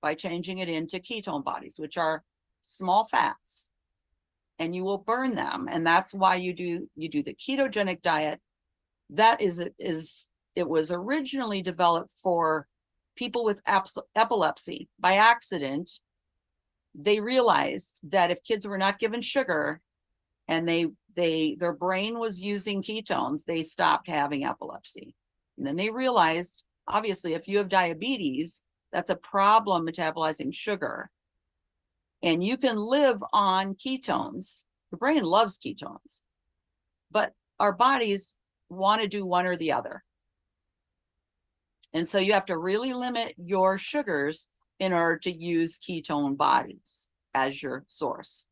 by changing it into ketone bodies, which are small fats, and you will burn them. And that's why you do the ketogenic diet. That it was originally developed for people with epilepsy. By accident, they realized that if kids were not given sugar and their brain was using ketones, they stopped having epilepsy. And then they realized, obviously, if you have diabetes, that's a problem metabolizing sugar. And you can live on ketones. The brain loves ketones, but our bodies want to do one or the other. And so you have to really limit your sugars in order to use ketone bodies as your source.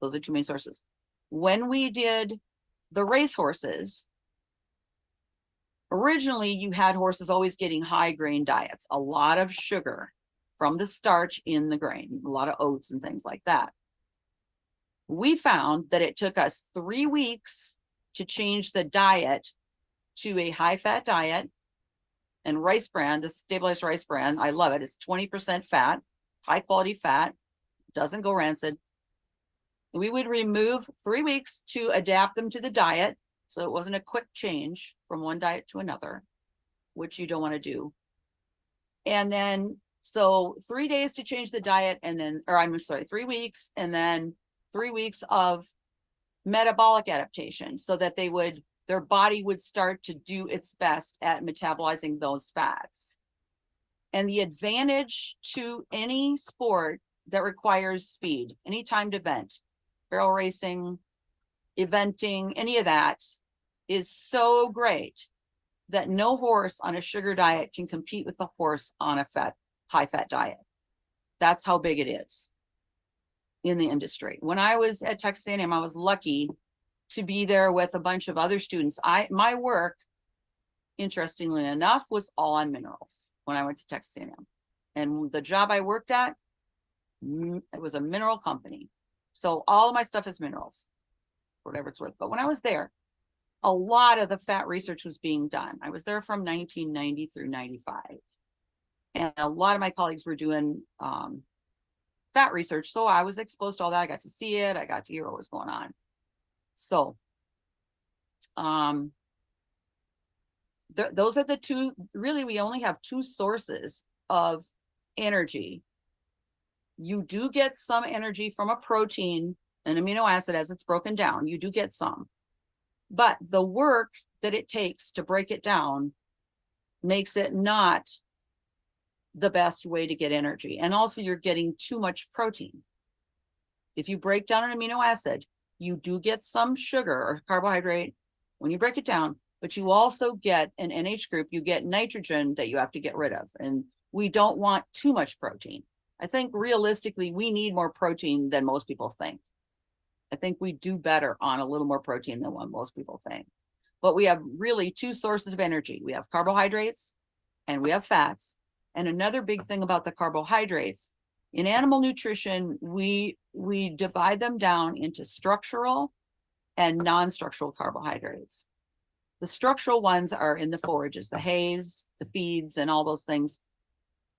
Those are two main sources. When we did the race horses, originally you had horses always getting high grain diets, a lot of sugar from the starch in the grain, a lot of oats and things like that. We found that it took us 3 weeks to change the diet to a high-fat diet. And rice bran, the stabilized rice bran, I love it. It's 20% fat, high-quality fat, doesn't go rancid. We would remove 3 weeks to adapt them to the diet, so it wasn't a quick change from one diet to another, which you don't want to do. And then, so 3 days to change the diet, and then, or I'm sorry, 3 weeks, and then 3 weeks of metabolic adaptation so that their body would start to do its best at metabolizing those fats. And the advantage to any sport that requires speed, any timed event, barrel racing, eventing, any of that, is so great that no horse on a sugar diet can compete with the horse on a high fat diet. That's how big it is in the industry. When I was at Texas A&M, I was lucky to be there with a bunch of other students. My work, interestingly enough, was all on minerals when I went to Texas A&M. And the job I worked at, it was a mineral company. So all of my stuff is minerals, whatever it's worth. But when I was there, a lot of the fat research was being done. I was there from 1990 through 95. And a lot of my colleagues were doing fat research. So I was exposed to all that. I got to see it. I got to hear what was going on. So those are the two, really, we only have two sources of energy. You do get some energy from a protein, an amino acid, as it's broken down. You do get some. But the work that it takes to break it down makes it not the best way to get energy. And also you're getting too much protein. If you break down an amino acid, you do get some sugar or carbohydrate when you break it down, but you also get an NH group, you get nitrogen that you have to get rid of. And we don't want too much protein. I think realistically, we need more protein than most people think. I think we do better on a little more protein than what most people think. But we have really two sources of energy. We have carbohydrates and we have fats. And another big thing about the carbohydrates, in animal nutrition, we divide them down into structural and non-structural carbohydrates. The structural ones are in the forages, the hays, the feeds, and all those things.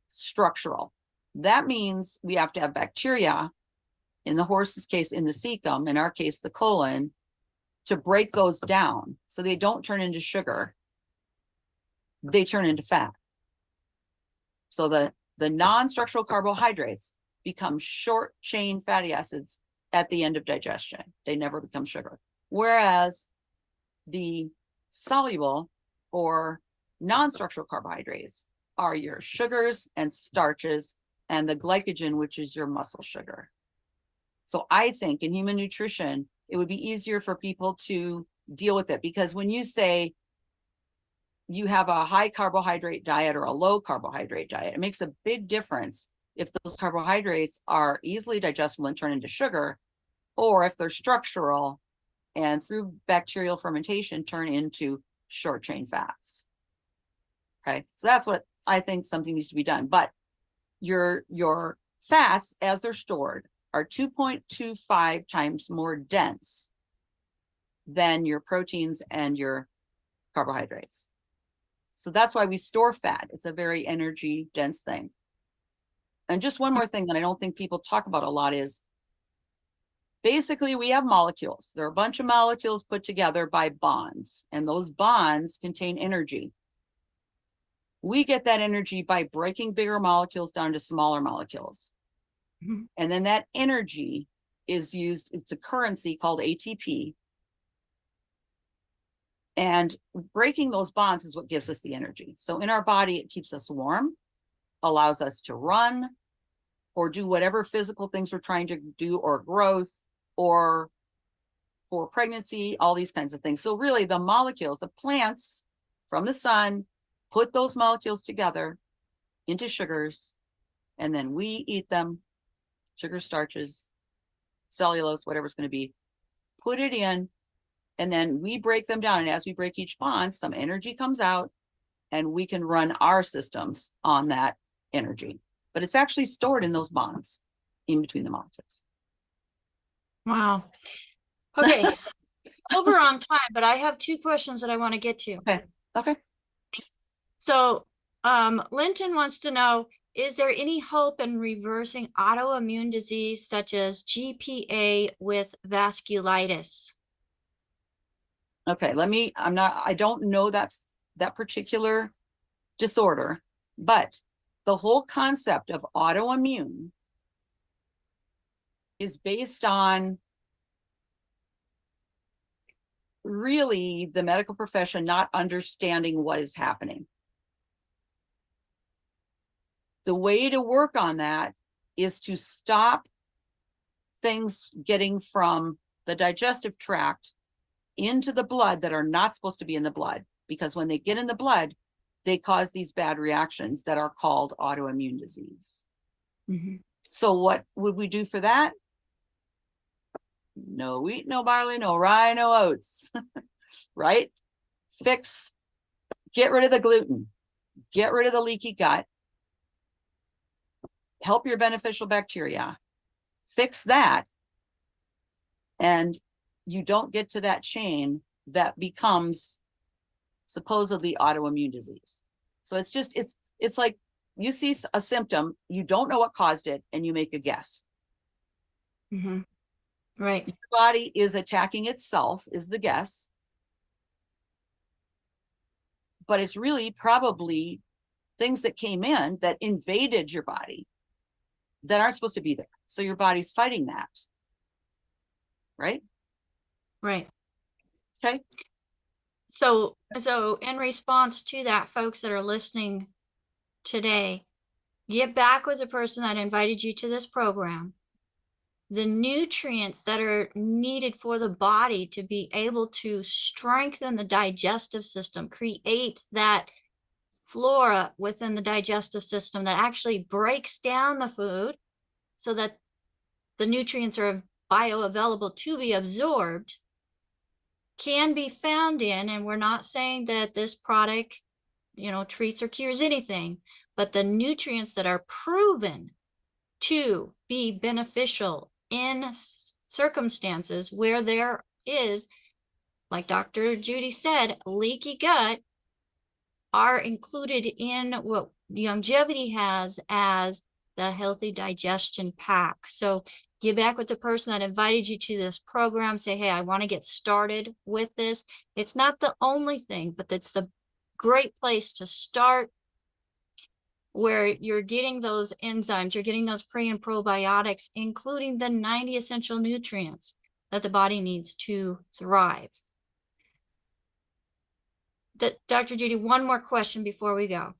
Structural. That means we have to have bacteria, in the horse's case, in the cecum, in our case, the colon, to break those down so they don't turn into sugar. They turn into fat. So the non-structural carbohydrates become short chain fatty acids at the end of digestion. They never become sugar. Whereas the soluble or non-structural carbohydrates are your sugars and starches and the glycogen, which is your muscle sugar. So I think in human nutrition, it would be easier for people to deal with it, because when you say you have a high carbohydrate diet or a low carbohydrate diet, it makes a big difference if those carbohydrates are easily digestible and turn into sugar, or if they're structural and through bacterial fermentation turn into short chain fats. Okay, so that's what I think something needs to be done. But your fats, as they're stored, are 2.25 times more dense than your proteins and your carbohydrates. So that's why we store fat. It's a very energy dense thing. And just one more thing that I don't think people talk about a lot is basically we have molecules. There are a bunch of molecules put together by bonds, and those bonds contain energy. We get that energy by breaking bigger molecules down to smaller molecules. Mm-hmm. And then that energy is used, it's a currency called ATP. And breaking those bonds is what gives us the energy. So in our body, it keeps us warm, allows us to run or do whatever physical things we're trying to do, or growth, or for pregnancy, all these kinds of things. So really the molecules, the plants from the sun, put those molecules together into sugars, and then we eat them, sugar, starches, cellulose, whatever it's going to be, put it in, and then we break them down. And as we break each bond, some energy comes out, and we can run our systems on that energy. But it's actually stored in those bonds in between the molecules. Wow. Okay, over on time, but I have two questions that I want to get to. Okay. Okay. So, Linton wants to know, is there any hope in reversing autoimmune disease such as GPA with vasculitis? Okay. I don't know that particular disorder, but the whole concept of autoimmune is based on really the medical profession not understanding what is happening. The way to work on that is to stop things getting from the digestive tract into the blood that are not supposed to be in the blood, because when they get in the blood, they cause these bad reactions that are called autoimmune disease. Mm-hmm. So what would we do for that? No wheat, no barley, no rye, no oats, right? Get rid of the gluten, get rid of the leaky gut, help your beneficial bacteria, fix that, and you don't get to that chain that becomes supposedly autoimmune disease. So it's like you see a symptom, you don't know what caused it, and you make a guess. Mm-hmm. Right. Your body is attacking itself, is the guess. But it's really probably things that came in that invaded your body that aren't supposed to be there. So your body's fighting that. Right? Right. Okay. So in response to that, folks that are listening today, get back with the person that invited you to this program. The nutrients that are needed for the body to be able to strengthen the digestive system, create that flora within the digestive system that actually breaks down the food so that the nutrients are bioavailable to be absorbed, can be found in, and we're not saying that this product, treats or cures anything, but the nutrients that are proven to be beneficial in circumstances where there is, like Dr. Judy said, leaky gut, are included in what longevity has as the healthy digestion pack. So get back with the person that invited you to this program. Say, hey, I want to get started with this. It's not the only thing, but it's the great place to start, where you're getting those enzymes, you're getting those pre and probiotics, including the 90 essential nutrients that the body needs to thrive. Dr. Judy, one more question before we go.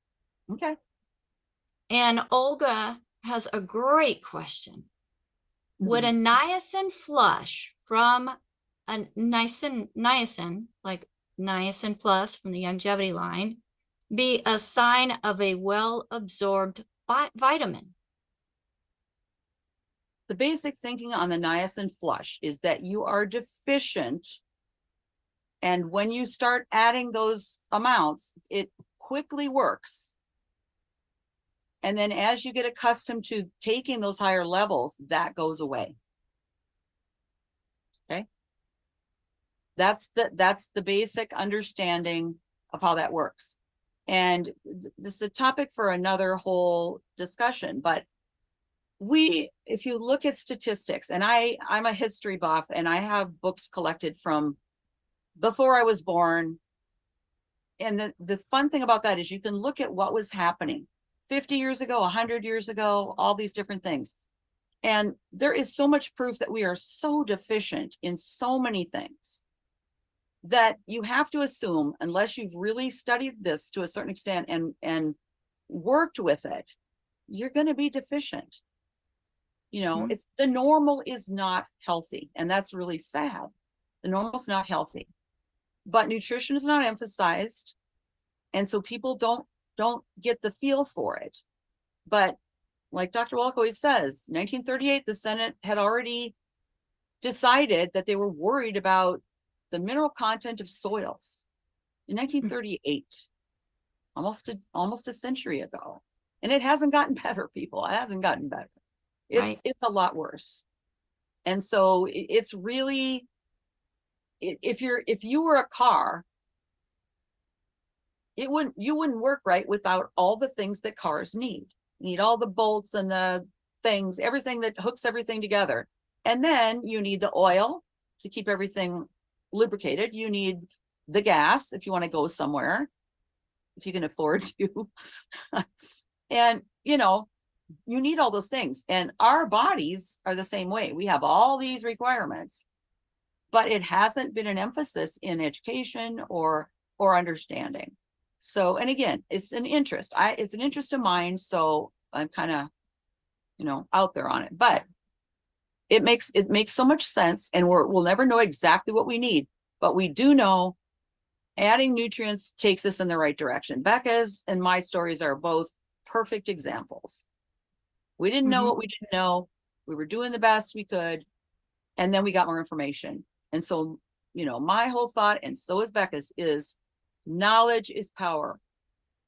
Okay. And Olga has a great question. Would a niacin flush from a niacin, like niacin plus from the longevity line, be a sign of a well-absorbed vitamin? The basic thinking on the niacin flush is that you are deficient. And when you start adding those amounts, it quickly works. And then as you get accustomed to taking those higher levels, that goes away. Okay. That's the basic understanding of how that works. And this is a topic for another whole discussion, but if you look at statistics, and I'm a history buff, and I have books collected from before I was born. And the fun thing about that is you can look at what was happening 50 years ago, 100 years ago, all these different things. And there is so much proof that we are so deficient in so many things that you have to assume, unless you've really studied this to a certain extent and worked with it, you're going to be deficient. It's the normal is not healthy. And that's really sad. The normal is not healthy, but nutrition is not emphasized. And so people don't get the feel for it. But like Dr. Wallach always says, 1938, the Senate had already decided that they were worried about the mineral content of soils in 1938, almost a century ago. And it hasn't gotten better, people. It hasn't gotten better. It's a lot worse. And so it's really, if you were a car, you wouldn't work right without all the things that cars need. You need all the bolts and the things, everything that hooks everything together. And then you need the oil to keep everything lubricated. You need the gas if you want to go somewhere, if you can afford to. And, you know, you need all those things. And our bodies are the same way. We have all these requirements, but it hasn't been an emphasis in education or understanding. So, and again, it's an interest. It's an interest of mine. So I'm kind of, you know, out there on it, but it makes so much sense. And we'll never know exactly what we need, but we do know adding nutrients takes us in the right direction. Becca's and my stories are both perfect examples. We didn't know what we didn't know. We were doing the best we could. And then we got more information. And so, you know, my whole thought, and so is Becca's, is knowledge is power.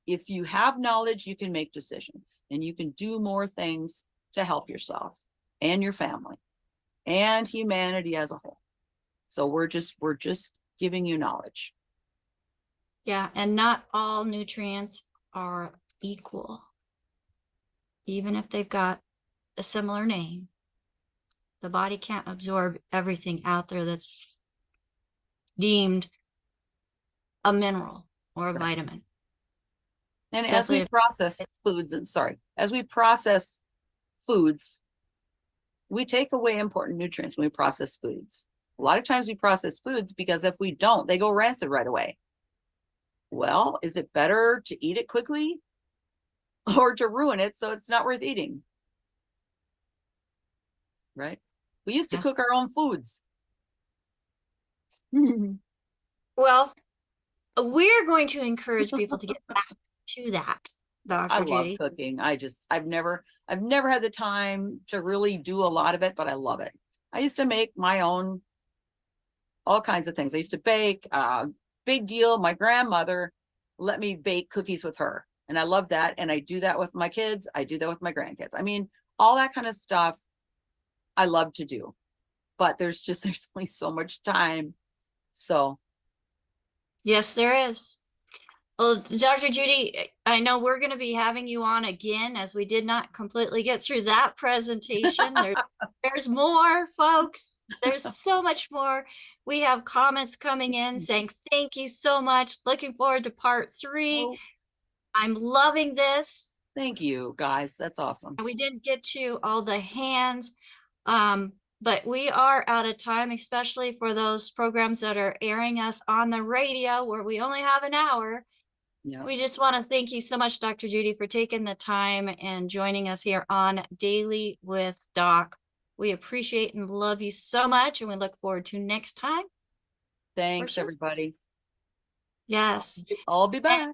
If you have knowledge, you can make decisions and you can do more things to help yourself and your family and humanity as a whole. So we're just giving you knowledge. Yeah, and not all nutrients are equal. Even if they've got a similar name, the body can't absorb everything out there that's deemed a mineral or a vitamin. And as we process foods, we take away important nutrients when we process foods. A lot of times we process foods because if we don't, they go rancid right away. Well, is it better to eat it quickly or to ruin it so it's not worth eating? Right? We used to cook our own foods. Well, we're going to encourage people to get back to that, Dr. Judy. I love cooking. I've never had the time to really do a lot of it, but I love it. I used to make my own, all kinds of things. I used to bake, big deal. My grandmother let me bake cookies with her. And I love that. And I do that with my kids. I do that with my grandkids. I mean, all that kind of stuff I love to do, but there's only so much time. So. Yes, there is. Well, Dr. Judy, I know we're going to be having you on again, as we did not completely get through that presentation. There's more, folks. There's so much more. We have comments coming in saying, thank you so much. Looking forward to part 3. Oh. I'm loving this. Thank you, guys. That's awesome. We didn't get to all the hands, but we are out of time, especially for those programs that are airing us on the radio where we only have an hour. Yeah. We just want to thank you so much, Dr. Judy, for taking the time and joining us here on Daily with Doc. We appreciate and love you so much, and we look forward to next time. Thanks, everybody. Yes. I'll be back.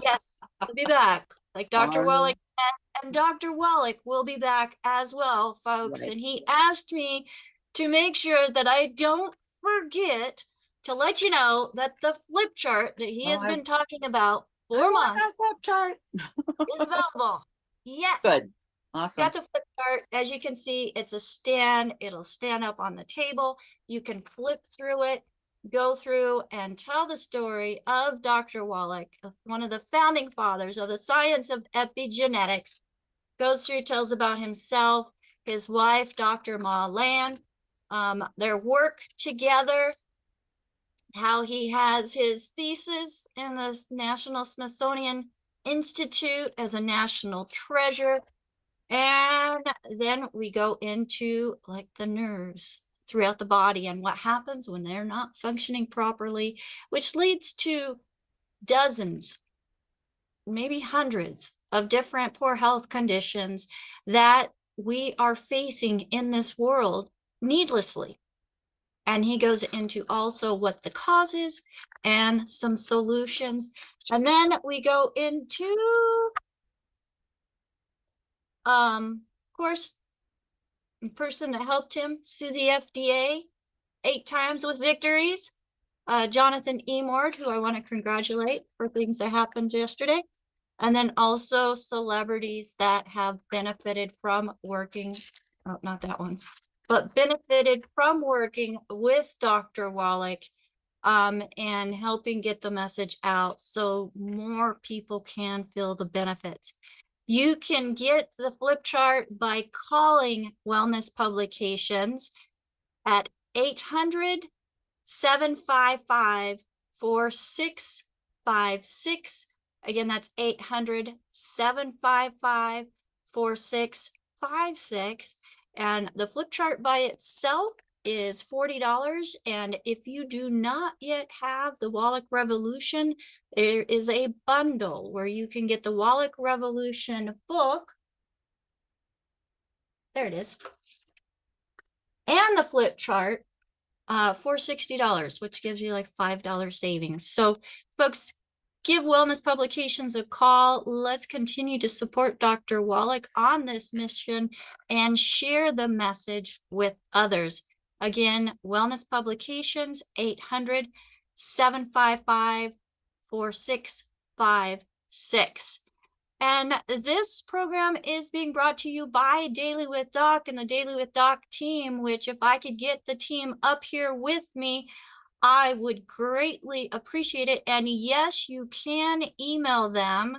Yes, I'll be back. Like Dr. Wallach and Dr. Wallach will be back as well, folks. Right. And he asked me to make sure that I don't forget to let you know that the flip chart that he has been talking about for months flip chart is available. Yes. Good. Awesome. Got the flip chart. As you can see, it's a stand. It'll stand up on the table. You can flip through it, go through and tell the story of Dr. Wallach, one of the founding fathers of the science of epigenetics. Goes through, tells about himself, his wife, Dr. Ma Lan, their work together, how he has his thesis in the National Smithsonian Institute as a national treasure. And then we go into like the nerves throughout the body and what happens when they're not functioning properly, which leads to dozens, maybe hundreds of different poor health conditions that we are facing in this world needlessly. And he goes into also what the cause is and some solutions. And then we go into, of course, the person that helped him sue the FDA 8 times with victories, Jonathan Emord, who I want to congratulate for things that happened yesterday. And then also celebrities that have benefited from working, oh, not that one, but benefited from working with Dr. Wallach and helping get the message out so more people can feel the benefits. You can get the flip chart by calling Wellness Publications at 800-755-4656. Again, that's 800-755-4656. And the flip chart by itself is $40. And if you do not yet have the Wallach Revolution, there is a bundle where you can get the Wallach Revolution book. There it is. And the flip chart for $60, which gives you like $5 savings. So folks, give Wellness Publications a call. Let's continue to support Dr. Wallach on this mission and share the message with others. Again, Wellness Publications, 800-755-4656. And this program is being brought to you by Daily with Doc and the Daily with Doc team, which if I could get the team up here with me, I would greatly appreciate it. And yes, you can email them.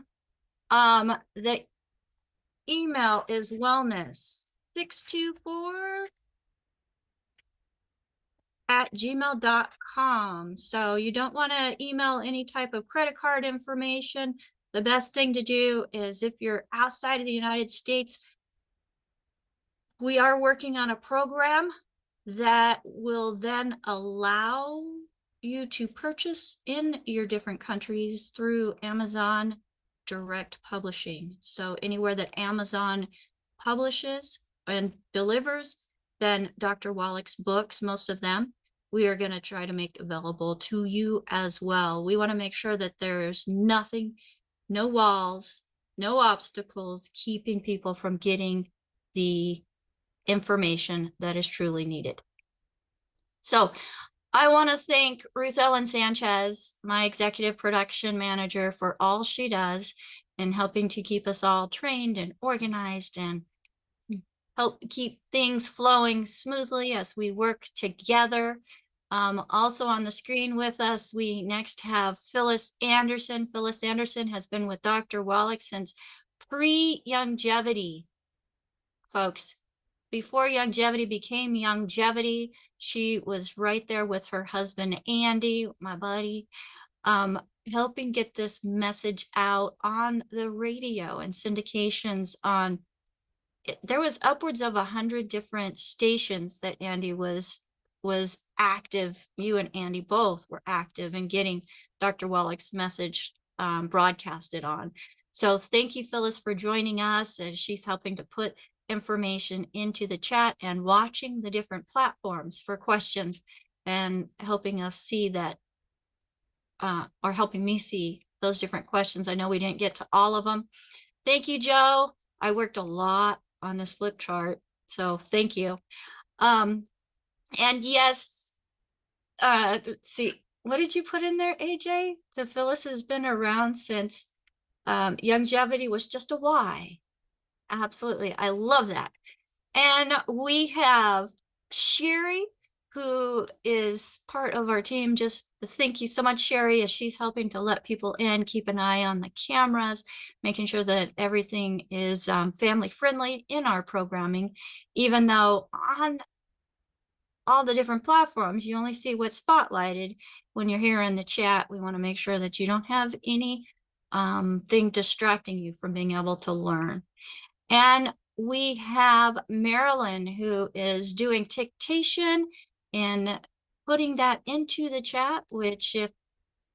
The email is wellness624@gmail.com. So you don't want to email any type of credit card information. The best thing to do is if you're outside of the United States, we are working on a program that will then allow you to purchase in your different countries through Amazon direct publishing. So anywhere that Amazon publishes and delivers, then Dr. Wallach's books, most of them, we are going to try to make available to you as well. We want to make sure that there's nothing, no walls, no obstacles keeping people from getting the information that is truly needed. So I want to thank Ruth Ellen Sanchez, my executive production manager, for all she does in helping to keep us all trained and organized and help keep things flowing smoothly as we work together. Also on the screen with us, we next have Phyllis Anderson. Phyllis Anderson has been with Dr. Wallach since pre-Youngevity, folks. Before Youngevity became Youngevity, she was right there with her husband, Andy, my buddy, helping get this message out on the radio and syndications on, there was upwards of 100 different stations that Andy was active. You and Andy both were active in getting Dr. Wallach's message broadcasted on. So thank you, Phyllis, for joining us as she's helping to put information into the chat and watching the different platforms for questions and helping us see that, or helping me see those different questions. I know we didn't get to all of them. Thank you, Joe. I worked a lot on this flip chart, so thank you. And yes, let's see, what did you put in there, AJ? The Phyllis has been around since Youngevity was just a Y. Absolutely, I love that. And we have Sherry, who is part of our team. Just thank you so much, Sherry, as she's helping to let people in, keep an eye on the cameras, making sure that everything is family friendly in our programming, even though on all the different platforms, you only see what's spotlighted. When you're here in the chat, we want to make sure that you don't have any thing distracting you from being able to learn. And we have Marilyn, who is doing dictation and putting that into the chat, which if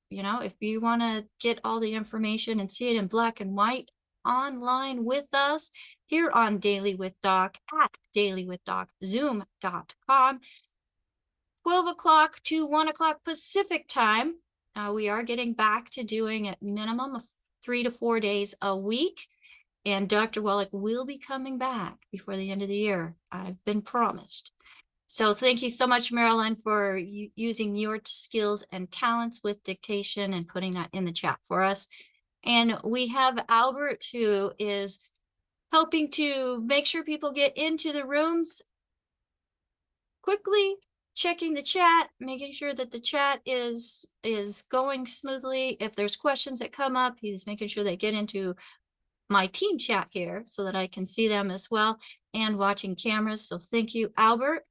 you want to get all the information and see it in black and white online with us here on Daily with Doc at DailywithDocZoom.com, 12 o'clock to 1 o'clock Pacific time. We are getting back to doing at minimum of 3 to 4 days a week. And Dr. Wallach will be coming back before the end of the year. I've been promised. So thank you so much, Marilyn, for using your skills and talents with dictation and putting that in the chat for us. And we have Albert, who is helping to make sure people get into the rooms. quickly checking the chat, making sure that the chat is going smoothly. If there's questions that come up, he's making sure they get into my team chat here so that I can see them as well, and watching cameras. So thank you, Albert.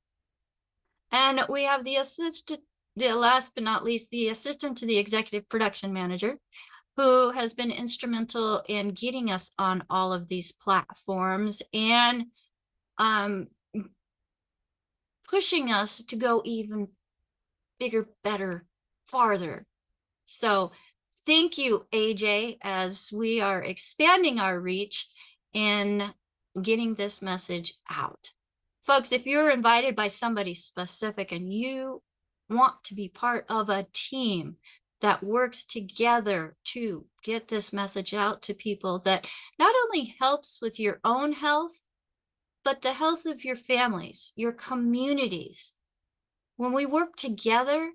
And we have the assistant, the last but not least, the assistant to the executive production manager, who has been instrumental in getting us on all of these platforms and pushing us to go even bigger, better, farther. So thank you, AJ, as we are expanding our reach in getting this message out. Folks, if you're invited by somebody specific and you want to be part of a team that works together to get this message out to people, that not only helps with your own health, but the health of your families, your communities. When we work together,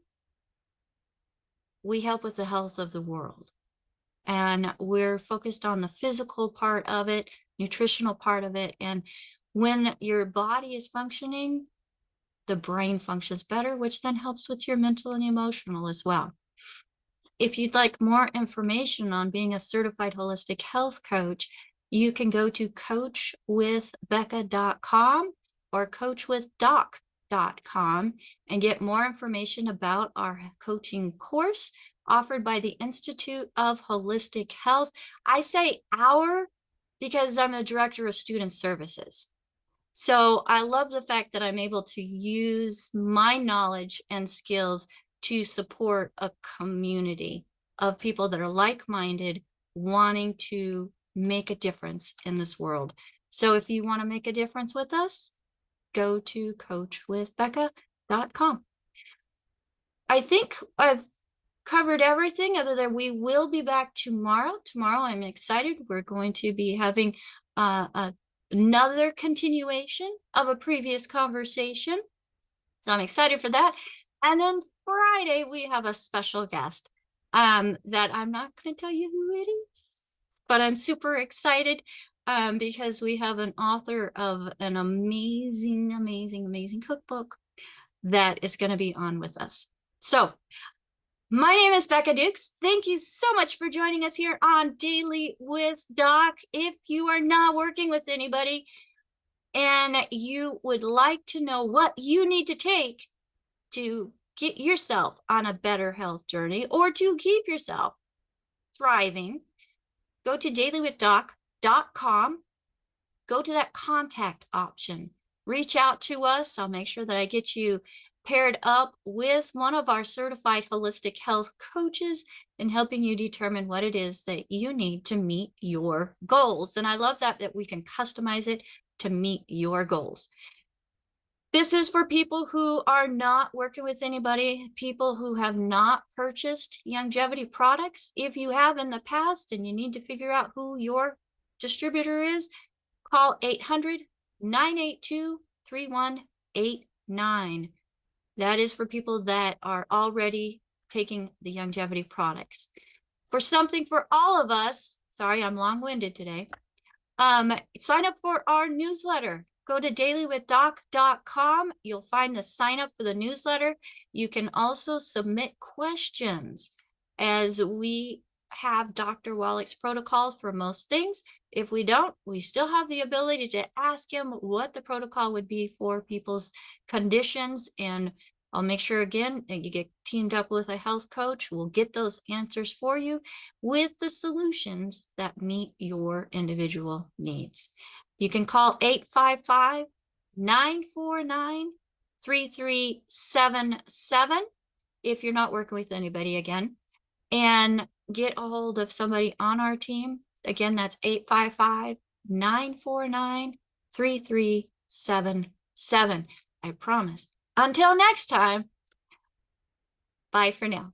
we help with the health of the world. And we're focused on the physical part of it, nutritional part of it. And when your body is functioning, the brain functions better, which then helps with your mental and emotional as well. If you'd like more information on being a certified holistic health coach, you can go to coachwithbecca.com or coachwithdoc.com and get more information about our coaching course offered by the Institute of Holistic Health. I say our because I'm the director of student services. So I love the fact that I'm able to use my knowledge and skills to support a community of people that are like-minded, wanting to make a difference in this world. So if you want to make a difference with us, go to coachwithbecca.com. I think I've covered everything, other than we will be back tomorrow. Tomorrow, I'm excited. We're going to be having another continuation of a previous conversation. So I'm excited for that. And then Friday, we have a special guest that I'm not going to tell you who it is, but I'm super excited because we have an author of an amazing, amazing, amazing cookbook that is going to be on with us. So my name is Becca Dukes. Thank you so much for joining us here on Daily with Doc. If you are not working with anybody and you would like to know what you need to take to get yourself on a better health journey or to keep yourself thriving, go to DailywithDoc.com. Go to that contact option. Reach out to us. I'll make sure that I get you paired up with one of our certified holistic health coaches in helping you determine what it is that you need to meet your goals. And I love that we can customize it to meet your goals. This is for people who are not working with anybody, people who have not purchased longevity products. If you have in the past and you need to figure out who your distributor is, call 800-982-3189. That is for people that are already taking the longevity products. For something for all of us, sorry, I'm long-winded today, sign up for our newsletter. Go to DailywithDoc.com. You'll find the sign up for the newsletter. You can also submit questions, as we have Dr. Wallach's protocols for most things. If we don't, we still have the ability to ask him what the protocol would be for people's conditions. And I'll make sure, again, that you get teamed up with a health coach. We'll get those answers for you with the solutions that meet your individual needs. You can call 855-949-3377 if you're not working with anybody, again, and get a hold of somebody on our team. Again, that's 855-949-3377. I promise. Until next time, bye for now.